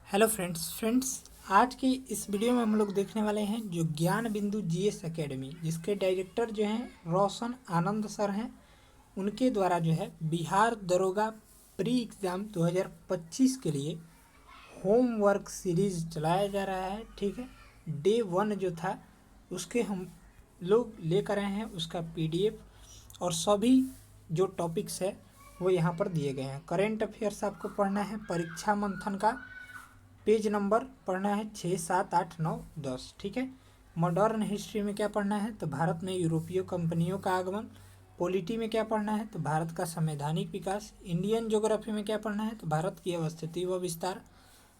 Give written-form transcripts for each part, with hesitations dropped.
Hello friends आज की इस वीडियो में हम लोग देखने वाले हैं जो ज्ञान बिंदु जीएस एकेडमी, जिसके डायरेक्टर जो हैं रोशन आनंद सर हैं, उनके द्वारा जो है बिहार दरोगा प्री एग्ज़ाम 2025 के लिए होमवर्क सीरीज़ चलाया जा रहा है। ठीक है, डे 1 जो था उसके हम लोग लेकर आए हैं, उसका पीडीएफ और सभी जो टॉपिक्स है वो यहाँ पर दिए गए हैं। करेंट अफेयर्स आपको पढ़ना है, परीक्षा मंथन का पेज नंबर पढ़ना है 6, 7, 8, 9, 10। ठीक है, मॉडर्न हिस्ट्री में क्या पढ़ना है तो भारत में यूरोपीय कंपनियों का आगमन। पॉलिटी में क्या पढ़ना है तो भारत का संवैधानिक विकास। इंडियन ज्योग्राफी में क्या पढ़ना है तो भारत की अवस्थिति व विस्तार।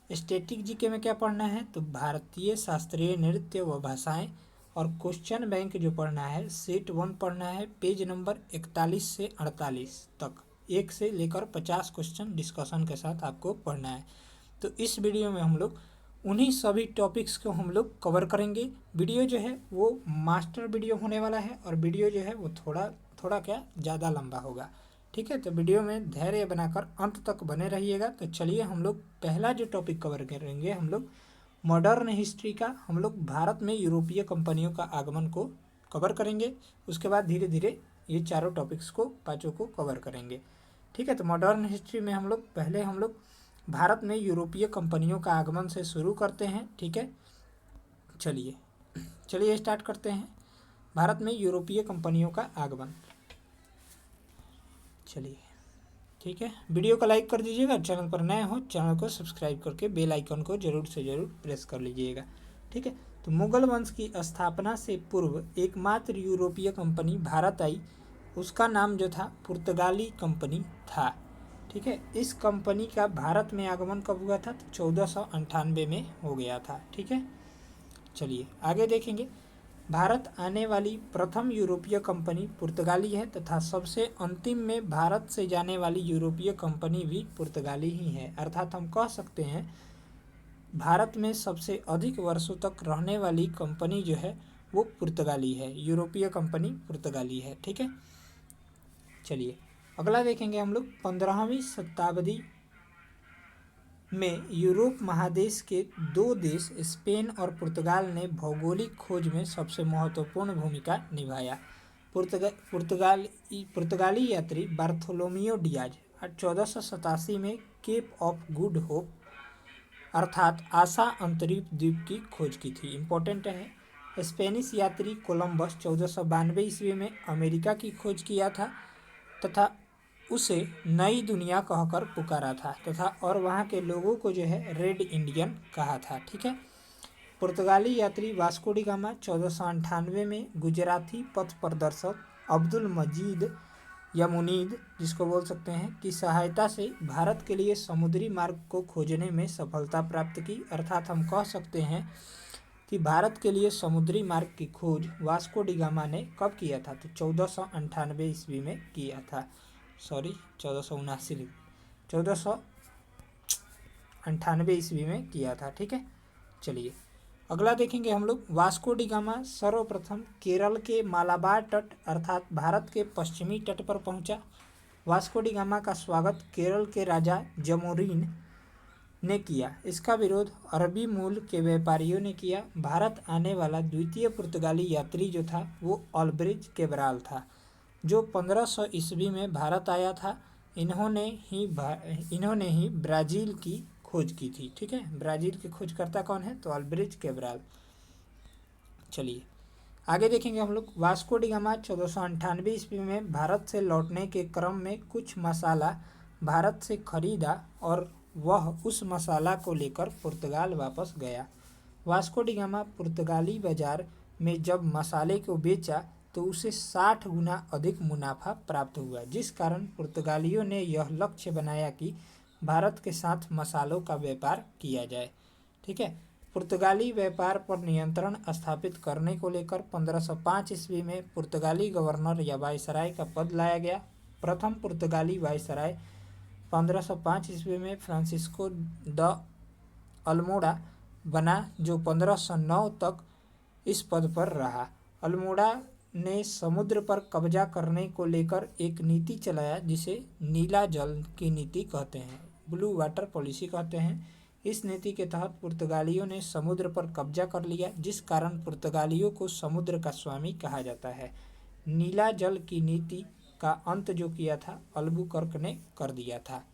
स्टैटिक जीके में क्या पढ़ना है तो भारतीय शास्त्रीय नृत्य व भाषाएं। और क्वेश्चन बैंक जो पढ़ना है सेट 1 पढ़ना है, पेज नंबर 41 से 48 तक, 1 से लेकर 50 क्वेश्चन डिस्कशन के साथ आपको पढ़ना है। तो इस वीडियो में हम लोग उन्हीं सभी टॉपिक्स को हम लोग कवर करेंगे। वीडियो जो है वो मास्टर वीडियो होने वाला है और वीडियो जो है वो थोड़ा क्या ज़्यादा लंबा होगा। ठीक है, तो वीडियो में धैर्य बनाकर अंत तक बने रहिएगा। तो चलिए हम लोग पहला जो टॉपिक कवर करेंगे, हम लोग मॉडर्न हिस्ट्री का, हम लोग भारत में यूरोपीय कंपनियों का आगमन को कवर करेंगे। उसके बाद धीरे धीरे ये चारों टॉपिक्स को, पाँचों को कवर करेंगे। ठीक है, तो मॉडर्न हिस्ट्री में हम लोग भारत में यूरोपीय कंपनियों का आगमन से शुरू करते हैं। ठीक है, चलिए स्टार्ट करते हैं। भारत में यूरोपीय कंपनियों का आगमन। चलिए ठीक है, वीडियो को लाइक कर दीजिएगा, चैनल पर नए हो चैनल को सब्सक्राइब करके बेल आइकन को जरूर से जरूर प्रेस कर लीजिएगा। ठीक है, तो मुगल वंश की स्थापना से पूर्व एकमात्र यूरोपीय कंपनी भारत आई, उसका नाम जो था पुर्तगाली कंपनी था। ठीक है, इस कंपनी का भारत में आगमन कब हुआ था तो 1498 में हो गया था। ठीक है, चलिए आगे देखेंगे। भारत आने वाली प्रथम यूरोपीय कंपनी पुर्तगाली है तथा सबसे अंतिम में भारत से जाने वाली यूरोपीय कंपनी भी पुर्तगाली ही है। अर्थात हम कह सकते हैं भारत में सबसे अधिक वर्षों तक रहने वाली कंपनी जो है वो पुर्तगाली है, यूरोपीय कंपनी पुर्तगाली है। ठीक है, चलिए अगला देखेंगे हम लोग। 15वीं शताब्दी में यूरोप महादेश के दो देश स्पेन और पुर्तगाल ने भौगोलिक खोज में सबसे महत्वपूर्ण भूमिका निभाया। पुर्तगाली यात्री बार्थोलोमियो डियाज 1487 में केप ऑफ गुड होप अर्थात आशा अंतरिक्ष द्वीप की खोज की थी। इम्पोर्टेंट है। स्पेनिश यात्री कोलंबस 1492 ईस्वी में अमेरिका की खोज किया था तथा उसे नई दुनिया कहकर पुकारा था तथा और वहाँ के लोगों को जो है रेड इंडियन कहा था। ठीक है, पुर्तगाली यात्री वास्को डी गामा 1498 में गुजराती पथ प्रदर्शक अब्दुल मजीद या मुनीद, जिसको बोल सकते हैं, की सहायता से भारत के लिए समुद्री मार्ग को खोजने में सफलता प्राप्त की। अर्थात हम कह सकते हैं कि भारत के लिए समुद्री मार्ग की खोज वास्को डी गामा ने कब किया था तो 1498 ईस्वी में किया था। 1498 ईस्वी में किया था। ठीक है, चलिए अगला देखेंगे हम लोग। वास्को डी गामा सर्वप्रथम केरल के मालाबार तट अर्थात भारत के पश्चिमी तट पर पहुंचा। वास्को डी गामा का स्वागत केरल के राजा जमोरिन ने किया। इसका विरोध अरबी मूल के व्यापारियों ने किया। भारत आने वाला द्वितीय पुर्तगाली यात्री जो था वो अल्ब्रेज केब्राल था, जो 1500 ईस्वी में भारत आया था। इन्होंने ही ब्राज़ील की खोज की थी। ठीक है, ब्राज़ील के खोजकर्ता कौन है तो अल्ब्रेज केब्राल। चलिए आगे देखेंगे हम लोग। वास्को डी गामा 1498 ईस्वी में भारत से लौटने के क्रम में कुछ मसाला भारत से खरीदा और वह उस मसाला को लेकर पुर्तगाल वापस गया। वास्को डी गामा पुर्तगाली बाजार में जब मसाले को बेचा तो उसे 60 गुना अधिक मुनाफा प्राप्त हुआ, जिस कारण पुर्तगालियों ने यह लक्ष्य बनाया कि भारत के साथ मसालों का व्यापार किया जाए। ठीक है, पुर्तगाली व्यापार पर नियंत्रण स्थापित करने को लेकर 1505 ईस्वी में पुर्तगाली गवर्नर या वायसराय का पद लाया गया। प्रथम पुर्तगाली वायसराय 1505 ईस्वी में फ्रांसिस्को द अल्मोड़ा बना, जो 1509 तक इस पद पर रहा। अल्मोड़ा ने समुद्र पर कब्जा करने को लेकर एक नीति चलाया जिसे नीला जल की नीति कहते हैं, ब्लू वाटर पॉलिसी कहते हैं। इस नीति के तहत पुर्तगालियों ने समुद्र पर कब्जा कर लिया, जिस कारण पुर्तगालियों को समुद्र का स्वामी कहा जाता है। नीला जल की नीति का अंत जो किया था अल्बुकर्क ने कर दिया था।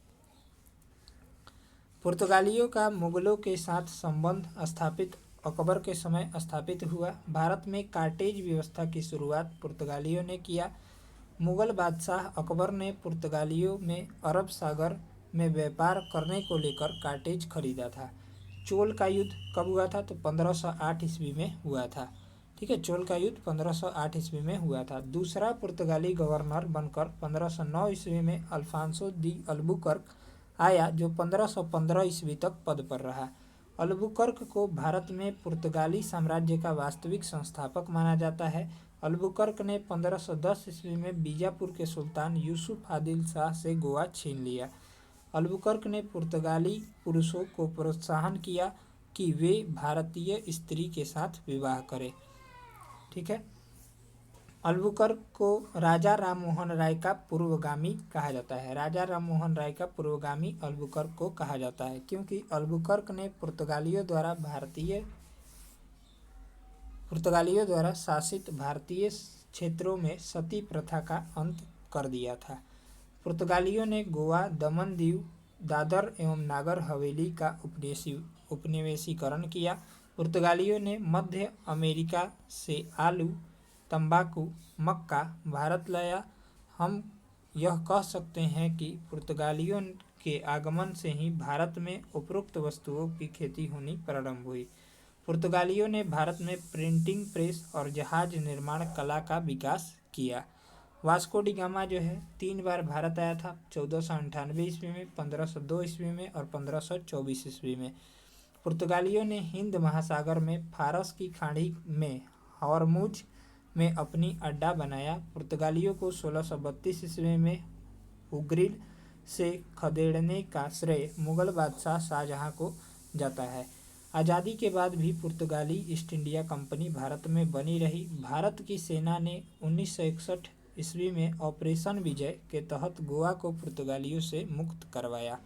पुर्तगालियों का मुगलों के साथ संबंध स्थापित अकबर के समय स्थापित हुआ। भारत में कार्टेज व्यवस्था की शुरुआत पुर्तगालियों ने किया। मुगल बादशाह अकबर ने पुर्तगालियों में अरब सागर में व्यापार करने को लेकर कार्टेज खरीदा था। चोल का युद्ध कब हुआ था? तो 1508 ईस्वी में हुआ था। ठीक है, चोल का युद्ध 1508 ईस्वी में हुआ था। दूसरा पुर्तगाली गवर्नर बनकर 1509 ईस्वी में अल्फांसो दी अल्बुकर्क आया, जो 1515 ईस्वी तक पद पर रहा। अल्बुकर्क को भारत में पुर्तगाली साम्राज्य का वास्तविक संस्थापक माना जाता है। अल्बुकर्क ने 1510 ईस्वी में बीजापुर के सुल्तान यूसुफ आदिल शाह से गोवा छीन लिया। अल्बुकर्क ने पुर्तगाली पुरुषों को प्रोत्साहन किया कि वे भारतीय स्त्री के साथ विवाह करें। ठीक है, अल्बुकर्क को राजा राममोहन राय का पूर्वगामी कहा जाता है। राजा राममोहन राय का पूर्वगामी अल्बुकर्क को कहा जाता है, क्योंकि अल्बुकर्क ने पुर्तगालियों द्वारा शासित भारतीय क्षेत्रों में सती प्रथा का अंत कर दिया था। पुर्तगालियों ने गोवा, दमन दीव, दादर एवं नागर हवेली का उपनिवेशीकरण किया। पुर्तगालियों ने मध्य अमेरिका से आलू, तंबाकू, मक्का भारत लाया। हम यह कह सकते हैं कि पुर्तगालियों के आगमन से ही भारत में उपरोक्त वस्तुओं की खेती होनी प्रारंभ हुई। पुर्तगालियों ने भारत में प्रिंटिंग प्रेस और जहाज निर्माण कला का विकास किया। वास्को डी गामा जो है 3 बार भारत आया था, 1498 ईस्वी में, 1502 ईस्वी में और 1524 ईस्वी में। पुर्तगालियों ने हिंद महासागर में फारस की खाड़ी में हॉर्मुज में अपनी अड्डा बनाया। पुर्तगालियों को 1632 ईस्वी में उग्रिल से खदेड़ने का श्रेय मुगल बादशाह शाहजहां को जाता है। आज़ादी के बाद भी पुर्तगाली ईस्ट इंडिया कंपनी भारत में बनी रही। भारत की सेना ने 1961 ईस्वी में ऑपरेशन विजय के तहत गोवा को पुर्तगालियों से मुक्त करवाया।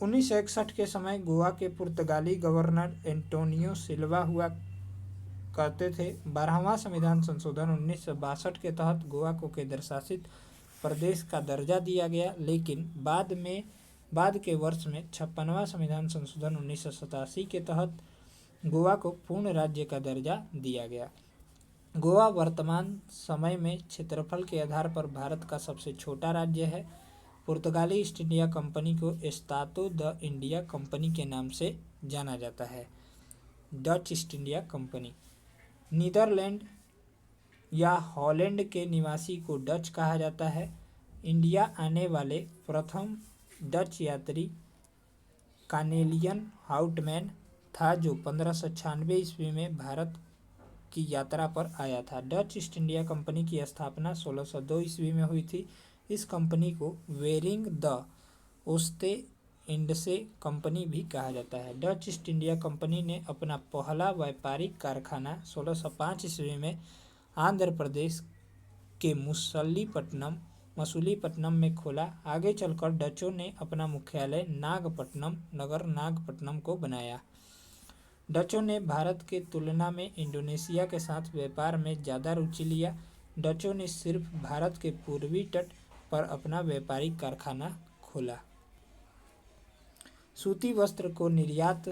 1961 के समय गोवा के पुर्तगाली गवर्नर एंटोनियो सिल्वा हुआ करते थे। 12वां संविधान संशोधन 1962 के तहत गोवा को केंद्र शासित प्रदेश का दर्जा दिया गया, लेकिन बाद के वर्ष में 56वां संविधान संशोधन 1987 के तहत गोवा को पूर्ण राज्य का दर्जा दिया गया। गोवा वर्तमान समय में क्षेत्रफल के आधार पर भारत का सबसे छोटा राज्य है। पुर्तगाली ईस्ट इंडिया कंपनी को एस्तातो द इंडिया कंपनी के नाम से जाना जाता है। Dutch East India Company. Netherland या हॉलैंड के निवासी को डच कहा जाता है। इंडिया आने वाले प्रथम डच यात्री कार्नेलियन हाउटमैन था, जो 1596 ईस्वी में भारत की यात्रा पर आया था। डच ईस्ट इंडिया कंपनी की स्थापना 1602 ईस्वी में हुई थी। इस कंपनी को वेरिंग द ओस्ते इंडसे कंपनी भी कहा जाता है। डच ईस्ट इंडिया कंपनी ने अपना पहला व्यापारिक कारखाना 1605 ईस्वी में आंध्र प्रदेश के मसूलीपट्टनम में खोला। आगे चलकर डचों ने अपना मुख्यालय नागपट्टनम को बनाया। डचों ने भारत के तुलना में इंडोनेशिया के साथ व्यापार में ज़्यादा रुचि लिया। डचों ने सिर्फ भारत के पूर्वी तट पर अपना व्यापारिक कारखाना खोला। सूती वस्त्र को निर्यात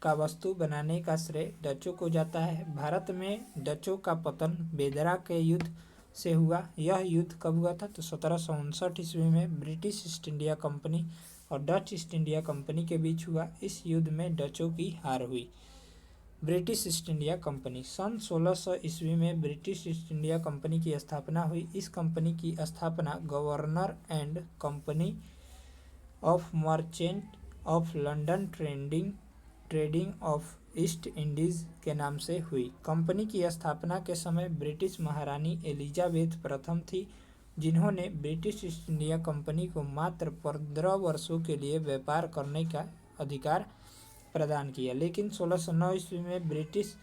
का वस्तु बनाने का श्रेय डचों को जाता है। भारत में डचों का पतन बेदरा के युद्ध से हुआ। यह युद्ध कब हुआ था? तो 1759 ईस्वी में ब्रिटिश ईस्ट इंडिया कंपनी और डच ईस्ट इंडिया कंपनी के बीच हुआ। इस युद्ध में डचों की हार हुई। British East India Company. सन 1600 ईस्वी में ब्रिटिश ईस्ट इंडिया कंपनी की स्थापना हुई। इस कंपनी की स्थापना governor and company of merchant of London trading of east Indies के नाम से हुई। कंपनी की स्थापना के समय ब्रिटिश महारानी एलिजाबेथ प्रथम थी, जिन्होंने ब्रिटिश ईस्ट इंडिया कंपनी को मात्र 15 वर्षों के लिए व्यापार करने का अधिकार प्रदान किया। लेकिन 1609 ईस्वी में ब्रिटिश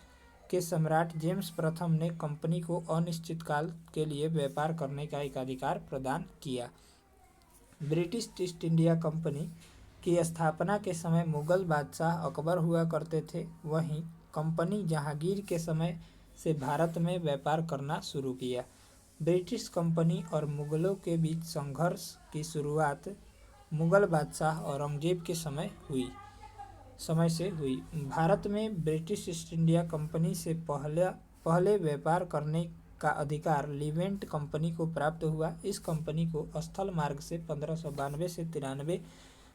के सम्राट जेम्स प्रथम ने कंपनी को अनिश्चित काल के लिए व्यापार करने का एक अधिकार प्रदान किया। ब्रिटिश ईस्ट इंडिया कंपनी की स्थापना के समय मुगल बादशाह अकबर हुआ करते थे, वहीं कंपनी जहांगीर के समय से भारत में व्यापार करना शुरू किया। ब्रिटिश कंपनी और मुगलों के बीच संघर्ष की शुरुआत मुगल बादशाह औरंगजेब के समय से हुई। भारत में ब्रिटिश ईस्ट इंडिया कंपनी से पहले व्यापार करने का अधिकार लिवेंट कंपनी को प्राप्त हुआ। इस कंपनी को स्थल मार्ग से 1592 से 93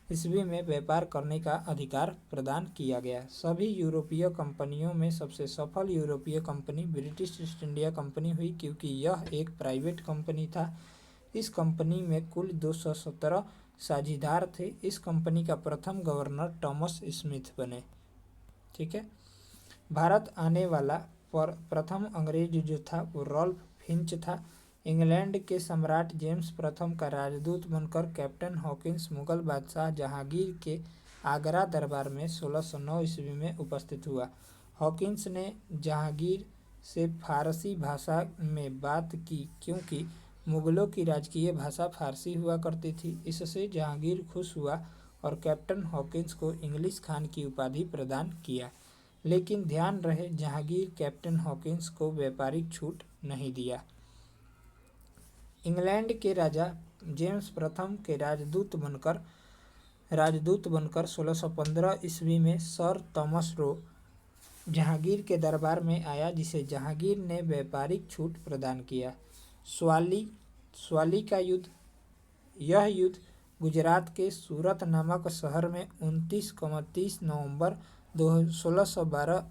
ईस्वी में व्यापार करने का अधिकार प्रदान किया गया। सभी यूरोपीय कंपनियों में सबसे सफल यूरोपीय company British East India company हुई, क्योंकि यह एक प्राइवेट कंपनी था। इस कंपनी में कुल 217 साझीदार थे। इस कंपनी का प्रथम गवर्नर थॉमस स्मिथ बने। ठीक है। भारत आने वाला प्रथम अंग्रेज जो था वो रॉल्फ फिंच था। इंग्लैंड के सम्राट जेम्स प्रथम का राजदूत बनकर कैप्टन हॉकिंस मुगल बादशाह जहांगीर के आगरा दरबार में 1609 ईस्वी में उपस्थित हुआ। हॉकिंस ने जहांगीर से फारसी भाषा में बात की, क्योंकि मुगलों की राजकीय भाषा फारसी हुआ करती थी। इससे जहांगीर खुश हुआ और कैप्टन हॉकिंस को इंग्लिश खान की उपाधि प्रदान किया। लेकिन ध्यान रहे, जहांगीर कैप्टन हॉकिंस को व्यापारिक छूट नहीं दिया। इंग्लैंड के राजा जेम्स प्रथम के राजदूत बनकर 1615 ईस्वी में सर थॉमस रो जहांगीर के दरबार में आया, जिसे जहांगीर ने व्यापारिक छूट प्रदान किया। स्वाली का युद्ध। यह युद्ध गुजरात के सूरत नामक शहर में 29 नवंबर 1612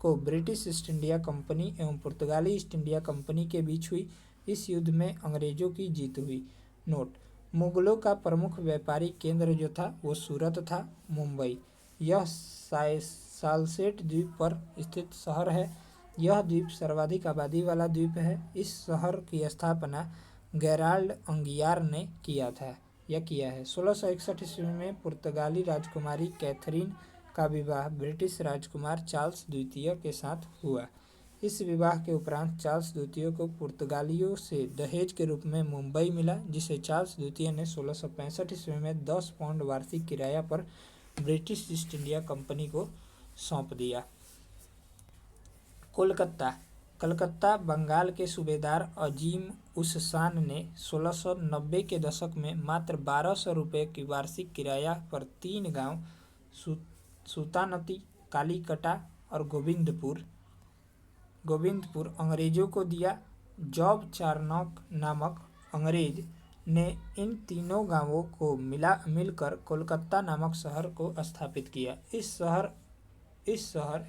को ब्रिटिश ईस्ट इंडिया कंपनी एवं पुर्तगाली ईस्ट इंडिया कंपनी के बीच हुई। इस युद्ध में अंग्रेजों की जीत हुई। नोट: मुगलों का प्रमुख व्यापारिक केंद्र जो था वो सूरत था। मुंबई, यह सालसेट द्वीप पर स्थित शहर है। यह द्वीप सर्वाधिक आबादी वाला द्वीप है। इस शहर की स्थापना गेराल्ड अंगियार ने किया है। 1661 ईस्वी में पुर्तगाली राजकुमारी कैथरीन का विवाह ब्रिटिश राजकुमार चार्ल्स द्वितीय के साथ हुआ। इस विवाह के उपरांत चार्ल्स द्वितीय को पुर्तगालियों से दहेज के रूप में मुंबई मिला, जिसे चार्ल्स द्वितीय ने 1665 ईस्वी में 10 पाउंड वार्षिक किराया पर ब्रिटिश ईस्ट इंडिया कंपनी को सौंप दिया। कलकत्ता बंगाल के सूबेदार अजीम उस शान ने 1690 के दशक में मात्र 1200 रुपये की वार्षिक किराया पर 3 गांव सूतानती, कालीकटा और गोविंदपुर अंग्रेजों को दिया। जॉब चार्नॉक नामक अंग्रेज ने इन तीनों गांवों को मिलकर कोलकाता नामक शहर को स्थापित किया।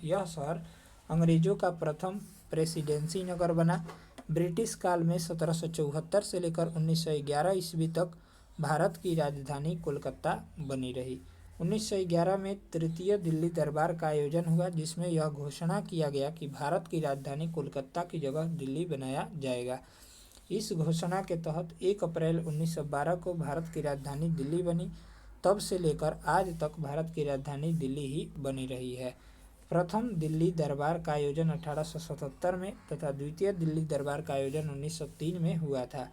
यह शहर अंग्रेजों का प्रथम प्रेसिडेंसी नगर बना। ब्रिटिश काल में 1774 से लेकर 1911 ईस्वी तक भारत की राजधानी कोलकाता बनी रही। 1911 में तृतीय दिल्ली दरबार का आयोजन हुआ, जिसमें यह घोषणा किया गया कि भारत की राजधानी कोलकाता की जगह दिल्ली बनाया जाएगा। इस घोषणा के तहत 1 अप्रैल 1912 को भारत की राजधानी दिल्ली बनी। तब से लेकर आज तक भारत की राजधानी दिल्ली ही बनी रही है। प्रथम दिल्ली दरबार का आयोजन 1877 में तथा द्वितीय दिल्ली दरबार का आयोजन 1903 में हुआ था।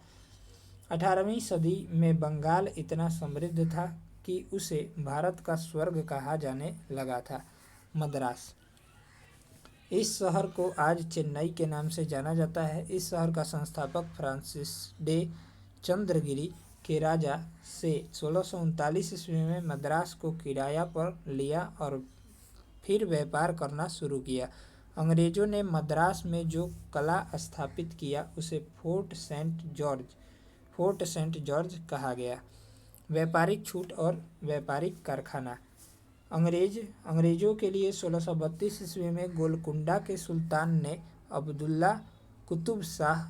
18वीं सदी में बंगाल इतना समृद्ध था कि उसे भारत का स्वर्ग कहा जाने लगा था। मद्रास, इस शहर को आज चेन्नई के नाम से जाना जाता है। इस शहर का संस्थापक फ्रांसिस डे चंद्रगिरी के राजा से 1639 ईस्वी में मद्रास को किराया पर लिया और फिर व्यापार करना शुरू किया। अंग्रेजों ने मद्रास में जो कला स्थापित किया उसे फोर्ट सेंट जॉर्ज कहा गया। व्यापारिक छूट और व्यापारिक कारखाना। अंग्रेजों के लिए 1632 ईस्वी में गोलकुंडा के सुल्तान ने अब्दुल्ला कुतुब शाह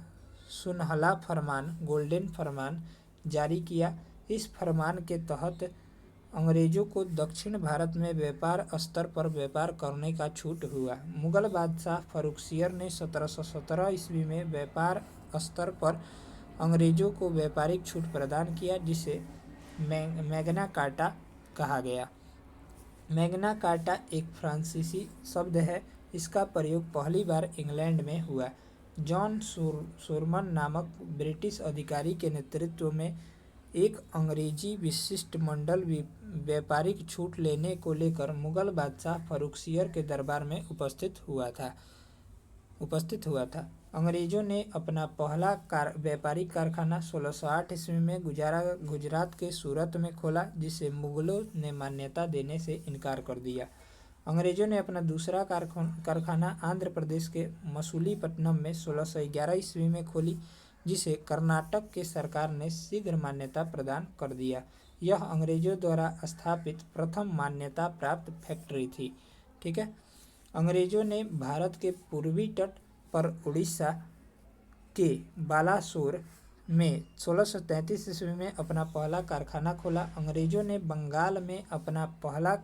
सुनहला फरमान गोल्डन फरमान जारी किया। इस फरमान के तहत अंग्रेजों को दक्षिण भारत में व्यापार स्तर पर व्यापार करने का छूट हुआ। मुगल बादशाह फर्रुखसियर ने 1717 ईस्वी में व्यापार स्तर पर अंग्रेजों को व्यापारिक छूट प्रदान किया, जिसे मैग्ना कार्टा कहा गया। मैग्ना कार्टा एक फ्रांसीसी शब्द है। इसका प्रयोग पहली बार इंग्लैंड में हुआ। जॉन सोरमन नामक ब्रिटिश अधिकारी के नेतृत्व में एक अंग्रेजी विशिष्टमंडल व्यापारिक छूट लेने को लेकर मुगल बादशाह फर्रुखसियर के दरबार में उपस्थित हुआ था। अंग्रेजों ने अपना पहला व्यापारिक कारखाना 1608 ईस्वी में गुजरात के सूरत में खोला, जिसे मुगलों ने मान्यता देने से इनकार कर दिया। अंग्रेजों ने अपना दूसरा कारखाना आंध्र प्रदेश के मसूलीपट्टनम में 1611 ईस्वी में खोली, जिसे कर्नाटक के सरकार ने शीघ्र मान्यता प्रदान कर दिया। यह अंग्रेजों द्वारा स्थापित प्रथम मान्यता प्राप्त फैक्ट्री थी। ठीक है। अंग्रेजों ने भारत के पूर्वी तट पर उड़ीसा के बालासोर में 1633 ईस्वी में अपना पहला कारखाना खोला। अंग्रेजों ने बंगाल में अपना पहला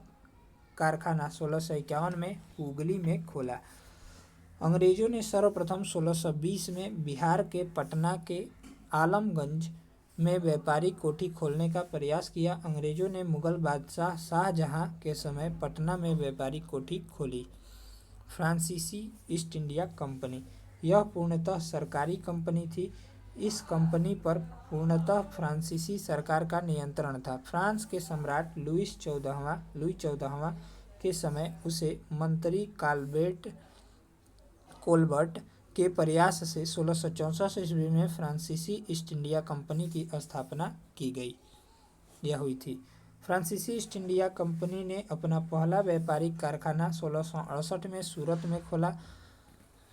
कारखाना 1651 में हुगली में खोला। अंग्रेजों ने सर्वप्रथम 1620 में बिहार के पटना के आलमगंज में व्यापारिक कोठी खोलने का प्रयास किया। अंग्रेजों ने मुगल बादशाह शाहजहां के समय पटना में व्यापारिक कोठी खोली। फ्रांसीसी ईस्ट इंडिया कंपनी, यह पूर्णतः सरकारी कंपनी थी। इस कंपनी पर पूर्णतः फ्रांसीसी सरकार का नियंत्रण था। फ्रांस के सम्राट लुई 14वां के समय उसे मंत्री कोलबर्ट के प्रयास से 1664 ईस्वी में फ्रांसीसी ईस्ट इंडिया कंपनी की स्थापना की गई। यह हुई थी। फ्रांसीसी ईस्ट इंडिया कंपनी ने अपना पहला व्यापारिक कारखाना 1668 में सूरत में खोला।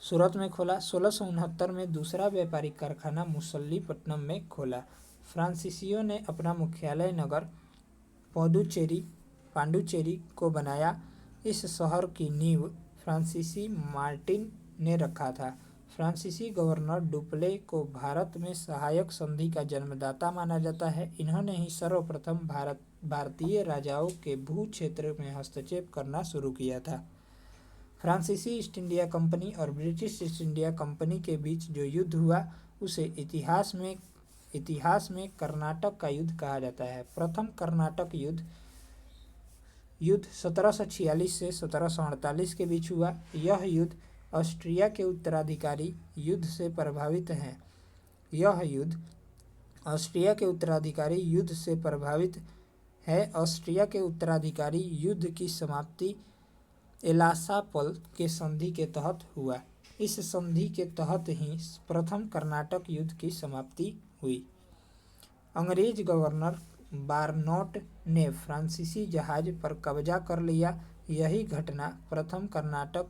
1669 में दूसरा व्यापारिक कारखाना मुसल्लीपट्टनम में खोला। फ्रांसीसियों ने अपना मुख्यालय नगर पांडुचेरी को बनाया। इस शहर की नींव फ्रांसीसी मार्टिन ने रखा था। फ्रांसीसी गवर्नर डुप्ले को भारत में सहायक संधि का जन्मदाता माना जाता है। इन्होंने ही सर्वप्रथम भारतीय राजाओं के भू क्षेत्र में हस्तक्षेप करना शुरू किया था। फ्रांसीसी ईस्ट इंडिया कंपनी और ब्रिटिश ईस्ट इंडिया कंपनी के बीच जो युद्ध हुआ उसे इतिहास में कर्नाटक का युद्ध कहा जाता है। प्रथम कर्नाटक युद्ध 1746 से 1748 के बीच हुआ। यह युद्ध ऑस्ट्रिया के उत्तराधिकारी युद्ध से प्रभावित है। ऑस्ट्रिया के उत्तराधिकारी युद्ध की समाप्ति एलासापल के संधि के तहत हुआ। इस संधि के तहत ही प्रथम कर्नाटक युद्ध की समाप्ति हुई। अंग्रेज गवर्नर बारनोट ने फ्रांसीसी जहाज पर कब्जा कर लिया। यही घटना प्रथम कर्नाटक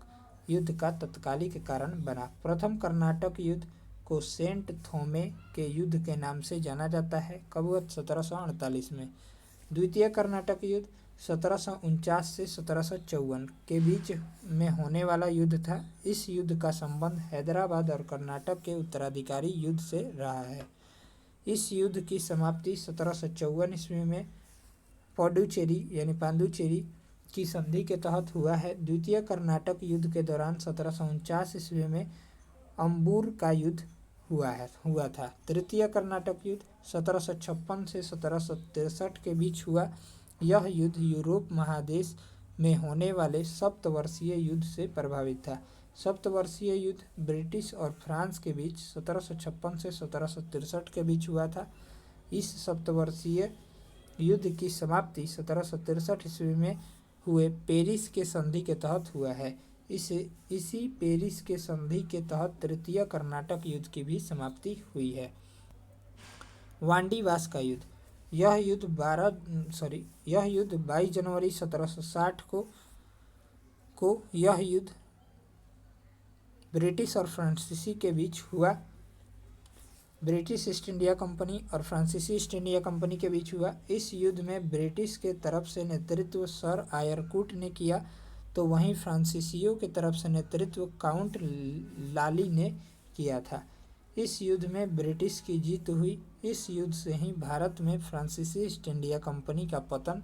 युद्ध का तत्कालिक कारण बना। प्रथम कर्नाटक युद्ध को सेंट थोमे के युद्ध के नाम से जाना जाता है। कब हुआ? 1748 में। द्वितीय कर्नाटक युद्ध 1749 से 1754 के बीच में होने वाला युद्ध था। इस युद्ध का संबंध हैदराबाद और कर्नाटक के उत्तराधिकारी युद्ध से रहा है। इस युद्ध की समाप्ति 1754 ईस्वी में पांडुचेरी की संधि के तहत हुआ है। द्वितीय कर्नाटक युद्ध के दौरान 1749 ईस्वी में अंबूर का युद्ध हुआ था। तृतीय कर्नाटक युद्ध 1756 से 1763 के बीच हुआ। यह युद्ध यूरोप महादेश में होने वाले सप्तवर्षीय युद्ध से प्रभावित था। सप्तवर्षीय युद्ध ब्रिटिश और फ्रांस के बीच 1756 से 1763 के बीच हुआ था। इस सप्तवर्षीय युद्ध की समाप्ति 1763 ईस्वी में हुए पेरिस के संधि के तहत हुआ है। इसी पेरिस के संधि के तहत तृतीय कर्नाटक युद्ध की भी समाप्ति हुई है। वांडीवास का युद्ध, यह युद्ध 22 जनवरी 1760 को यह युद्ध ब्रिटिश और फ्रांसीसी के बीच हुआ। ब्रिटिश ईस्ट इंडिया कंपनी और फ्रांसीसी ईस्ट इंडिया कंपनी के बीच हुआ। इस युद्ध में ब्रिटिश के तरफ से नेतृत्व सर आयरकूट ने किया, तो वहीं फ्रांसीसियों की तरफ से नेतृत्व काउंट लाली ने किया था। इस युद्ध में ब्रिटिश की जीत हुई। इस युद्ध से ही भारत में फ्रांसीसी ईस्ट इंडिया कंपनी का पतन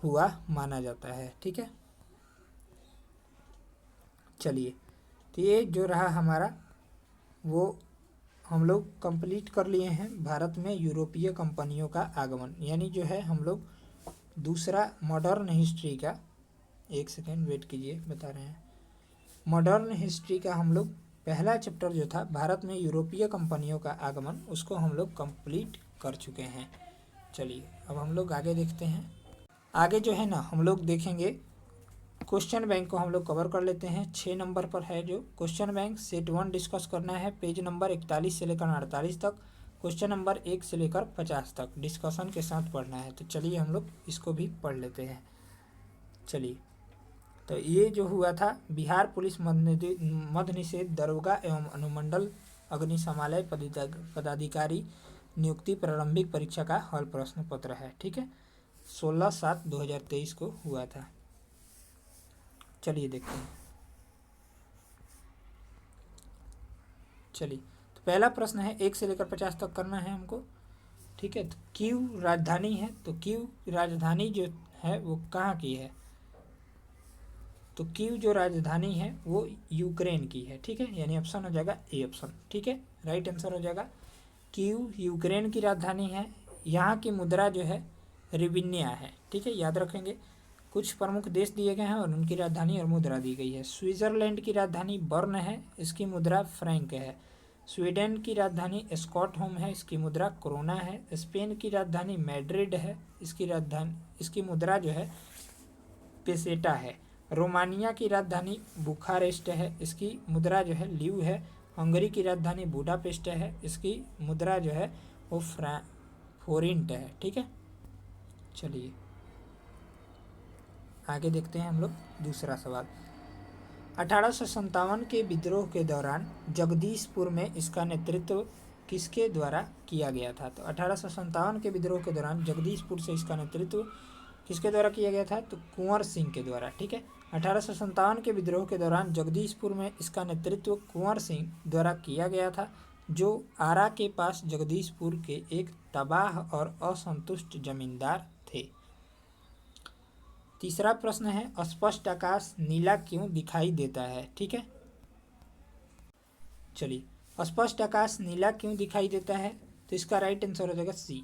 हुआ माना जाता है। ठीक है, चलिए, तो ये जो रहा हमारा, वो हम लोग कंप्लीट कर लिए हैं भारत में यूरोपीय कंपनियों का आगमन, यानी जो है हम लोग दूसरा मॉडर्न हिस्ट्री का, एक सेकेंड वेट कीजिए, बता रहे हैं। मॉडर्न हिस्ट्री का हम लोग पहला चैप्टर जो था भारत में यूरोपीय कंपनियों का आगमन, उसको हम लोग कंप्लीट कर चुके हैं। चलिए अब हम लोग आगे देखते हैं। आगे जो है ना हम लोग देखेंगे क्वेश्चन बैंक को हम लोग कवर कर लेते हैं। 6 नंबर पर है जो क्वेश्चन बैंक सेट 1 डिस्कस करना है। पेज नंबर 41 से लेकर 48 तक, क्वेश्चन नंबर 1 से लेकर 50 तक डिस्कशन के साथ पढ़ना है। तो चलिए हम लोग इसको भी पढ़ लेते हैं। चलिए तो ये जो हुआ था बिहार पुलिस मद्य निषेध दरोगा एवं अनुमंडल अग्निशमालय पदाधिकारी नियुक्ति प्रारंभिक परीक्षा का हल प्रश्न पत्र है। ठीक है, 16/7/2023 को हुआ था। चलिए देखते हैं। चलिए तो पहला प्रश्न है 1 से लेकर 50 तक करना है हमको। ठीक है, तो कीव राजधानी है, तो कीव राजधानी जो है वो कहाँ की है? तो कीव जो राजधानी है वो यूक्रेन की है। ठीक है, यानी ऑप्शन हो जाएगा ए ऑप्शन। ठीक है, राइट आंसर हो जाएगा कीव यूक्रेन की राजधानी है। यहाँ की मुद्रा जो है रिबिन्या है। ठीक है, याद रखेंगे। कुछ प्रमुख देश दिए गए हैं और उनकी राजधानी और मुद्रा दी गई है। स्विट्जरलैंड की राजधानी बर्न है, इसकी मुद्रा फ्रैंक है। स्वीडन की राजधानी स्टॉकहोम है, इसकी मुद्रा कोरोना है। स्पेन की राजधानी मैड्रिड है, इसकी मुद्रा जो है पेसेटा है। रोमानिया की राजधानी बुखारेस्ट है, इसकी मुद्रा जो है ल्यू है। हंगरी की राजधानी बुडापेस्ट है, इसकी मुद्रा जो है वो फोरिंट है। ठीक है, चलिए आगे देखते हैं हम लोग दूसरा सवाल। 1857 के विद्रोह के दौरान जगदीशपुर में इसका नेतृत्व किसके द्वारा किया गया था? तो 1857 के विद्रोह के दौरान जगदीशपुर से इसका नेतृत्व किसके द्वारा किया गया था? तो कुंवर सिंह के द्वारा। ठीक है, 1857 के विद्रोह के दौरान जगदीशपुर में इसका नेतृत्व कुंवर सिंह द्वारा किया गया था, जो आरा के पास जगदीशपुर के एक तबाह और असंतुष्ट जमींदार थे। तीसरा प्रश्न है अस्पष्ट आकाश नीला क्यों दिखाई देता है? ठीक है, चलिए अस्पष्ट आकाश नीला क्यों दिखाई देता है? तो इसका राइट आंसर हो जाएगा सी।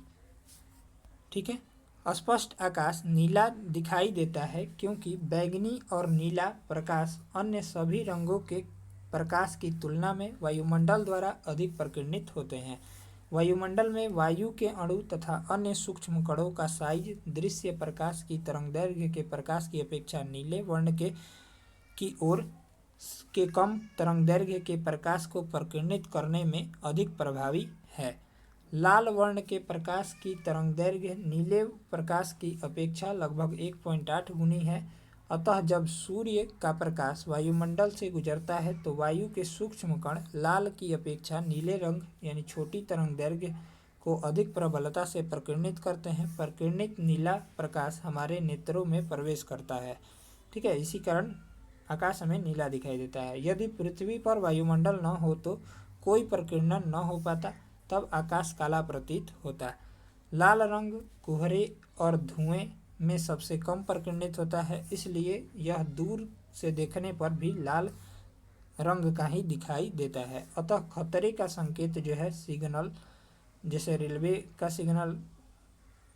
ठीक है, अस्पष्ट आकाश नीला दिखाई देता है क्योंकि बैंगनी और नीला प्रकाश अन्य सभी रंगों के प्रकाश की तुलना में वायुमंडल द्वारा अधिक प्रकीर्णित होते हैं। वायुमंडल में वायु के अणु तथा अन्य सूक्ष्म कणों का साइज दृश्य प्रकाश की तरंगदैर्घ्य के प्रकाश की अपेक्षा नीले वर्ण की ओर के कम तरंगदैर्घ्य के प्रकाश को प्रकीर्णित करने में अधिक प्रभावी है। लाल वर्ण के प्रकाश की तरंगदैर्घ्य नीले प्रकाश की अपेक्षा लगभग 1.8 गुनी है। अतः जब सूर्य का प्रकाश वायुमंडल से गुजरता है तो वायु के सूक्ष्म कण लाल की अपेक्षा नीले रंग यानी छोटी तरंगदैर्घ्य को अधिक प्रबलता से प्रकीर्णित करते हैं। प्रकीर्णित नीला प्रकाश हमारे नेत्रों में प्रवेश करता है। ठीक है, इसी कारण आकाश हमें नीला दिखाई देता है। यदि पृथ्वी पर वायुमंडल न हो तो कोई प्रकीर्णन न हो पाता, तब आकाश काला प्रतीत होता। लाल रंग कोहरे और धुएं में सबसे कम प्रकीर्णित होता है, इसलिए यह दूर से देखने पर भी लाल रंग का ही दिखाई देता है। अतः खतरे का संकेत जो है सिग्नल, जैसे रेलवे का सिग्नल,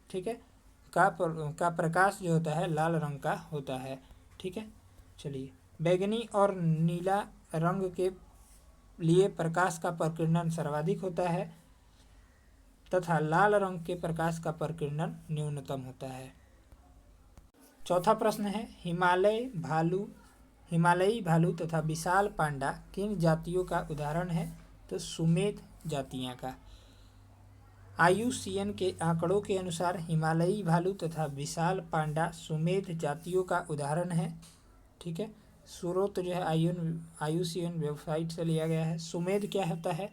ठीक है, का प्रकाश जो होता है लाल रंग का होता है। ठीक है, चलिए बैंगनी और नीला रंग के लिए प्रकाश का प्रकीर्णन सर्वाधिक होता है तथा लाल रंग के प्रकाश का प्रकीर्णन न्यूनतम होता है। चौथा प्रश्न है हिमालयी भालू तथा विशाल पांडा किन जातियों का उदाहरण है? तो सुमेध जातियां का। IUCN के आंकड़ों के अनुसार हिमालयी भालू तथा विशाल पांडा सुमेध जातियों का उदाहरण है। ठीक है, स्रोत जो है IUCN वेबसाइट से लिया गया है। सुमेध क्या होता है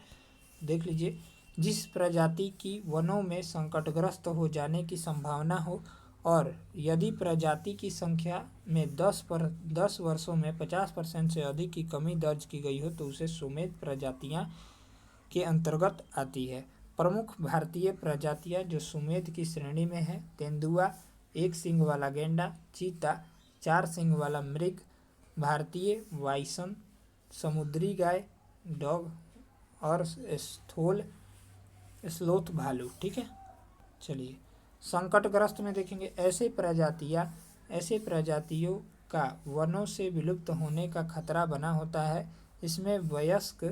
देख लीजिए, जिस प्रजाति की वनों में संकटग्रस्त हो जाने की संभावना हो और यदि प्रजाति की संख्या में 10 वर्षों में 50% से अधिक की कमी दर्ज की गई हो तो उसे सुमेध प्रजातियां के अंतर्गत आती है। प्रमुख भारतीय प्रजातियां जो सुमेध की श्रेणी में है: तेंदुआ, एक सींग वाला गेंडा, चीता, 4 सींग वाला मृग, भारतीय बाइसन, समुद्री गाय, डॉग और स्लोथ भालू। ठीक है, चलिए संकटग्रस्त में देखेंगे ऐसे प्रजातियों का वनों से विलुप्त होने का खतरा बना होता है। इसमें वयस्क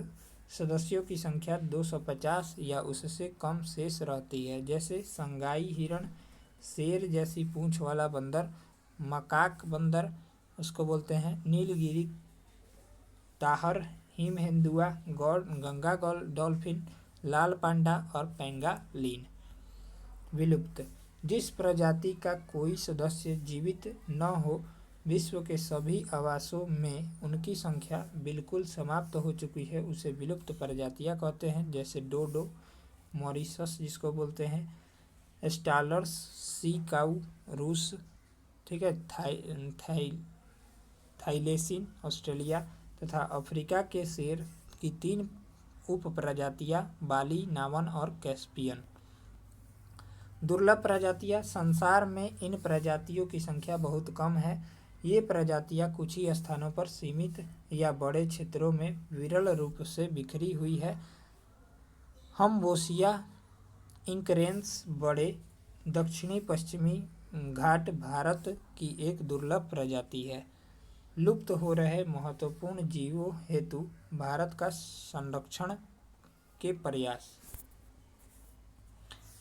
सदस्यों की संख्या 250 या उससे कम शेष रहती है, जैसे संगाई हिरण, शेर जैसी पूंछ वाला बंदर, मकाक बंदर उसको बोलते हैं, नीलगिरी ताहर, हिमहेंदुआ, गौड़ गंगा डॉल्फिन, लाल पांडा और पेंगालिन। विलुप्त, जिस प्रजाति का कोई सदस्य जीवित न हो, विश्व के सभी आवासों में उनकी संख्या बिल्कुल समाप्त हो चुकी है, उसे विलुप्त प्रजातियां कहते हैं, जैसे डोडो, मॉरिशस जिसको बोलते हैं, स्टालर्स, सी काऊ रूस, ठीक है, थाईलेसिन ऑस्ट्रेलिया, तथा अफ्रीका के शेर की 3 उप प्रजातियां बाली, नावन और कैस्पियन। दुर्लभ प्रजातियां, संसार में इन प्रजातियों की संख्या बहुत कम है। ये प्रजातियां कुछ ही स्थानों पर सीमित या बड़े क्षेत्रों में विरल रूप से बिखरी हुई है। हम्बोसिया इंकरेंस बड़े दक्षिणी पश्चिमी घाट भारत की एक दुर्लभ प्रजाति है। लुप्त हो रहे महत्वपूर्ण जीवों हेतु भारत का संरक्षण के प्रयास।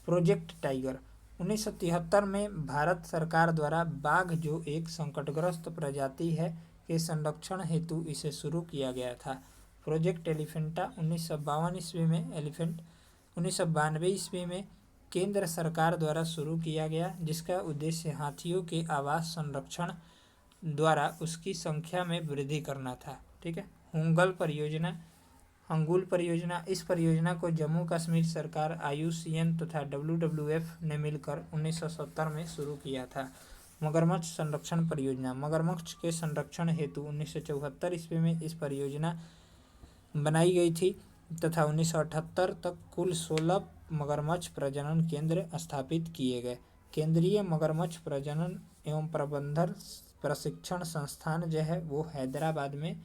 प्रोजेक्ट टाइगर 1973 में भारत सरकार द्वारा बाघ, जो एक संकटग्रस्त प्रजाति है, के संरक्षण हेतु इसे शुरू किया गया था। प्रोजेक्ट एलिफेंटा 1952 ईस्वी में, एलिफेंट 1992 ईस्वी में केंद्र सरकार द्वारा शुरू किया गया, जिसका उद्देश्य हाथियों के आवास संरक्षण द्वारा उसकी संख्या में वृद्धि करना था। ठीक है। हंगुल परियोजना, इस परियोजना को जम्मू कश्मीर सरकार, IUCN तथा WWF ने मिलकर 1970 में शुरू किया था। मगरमच्छ संरक्षण परियोजना, मगरमच्छ के संरक्षण हेतु 1974 ईस्वी में इस परियोजना बनाई गई थी तथा 1978 तक कुल 16 मगरमच्छ प्रजनन केंद्र स्थापित किए गए। केंद्रीय मगरमच्छ प्रजनन एवं प्रबंधन प्रशिक्षण संस्थान जो है वो हैदराबाद में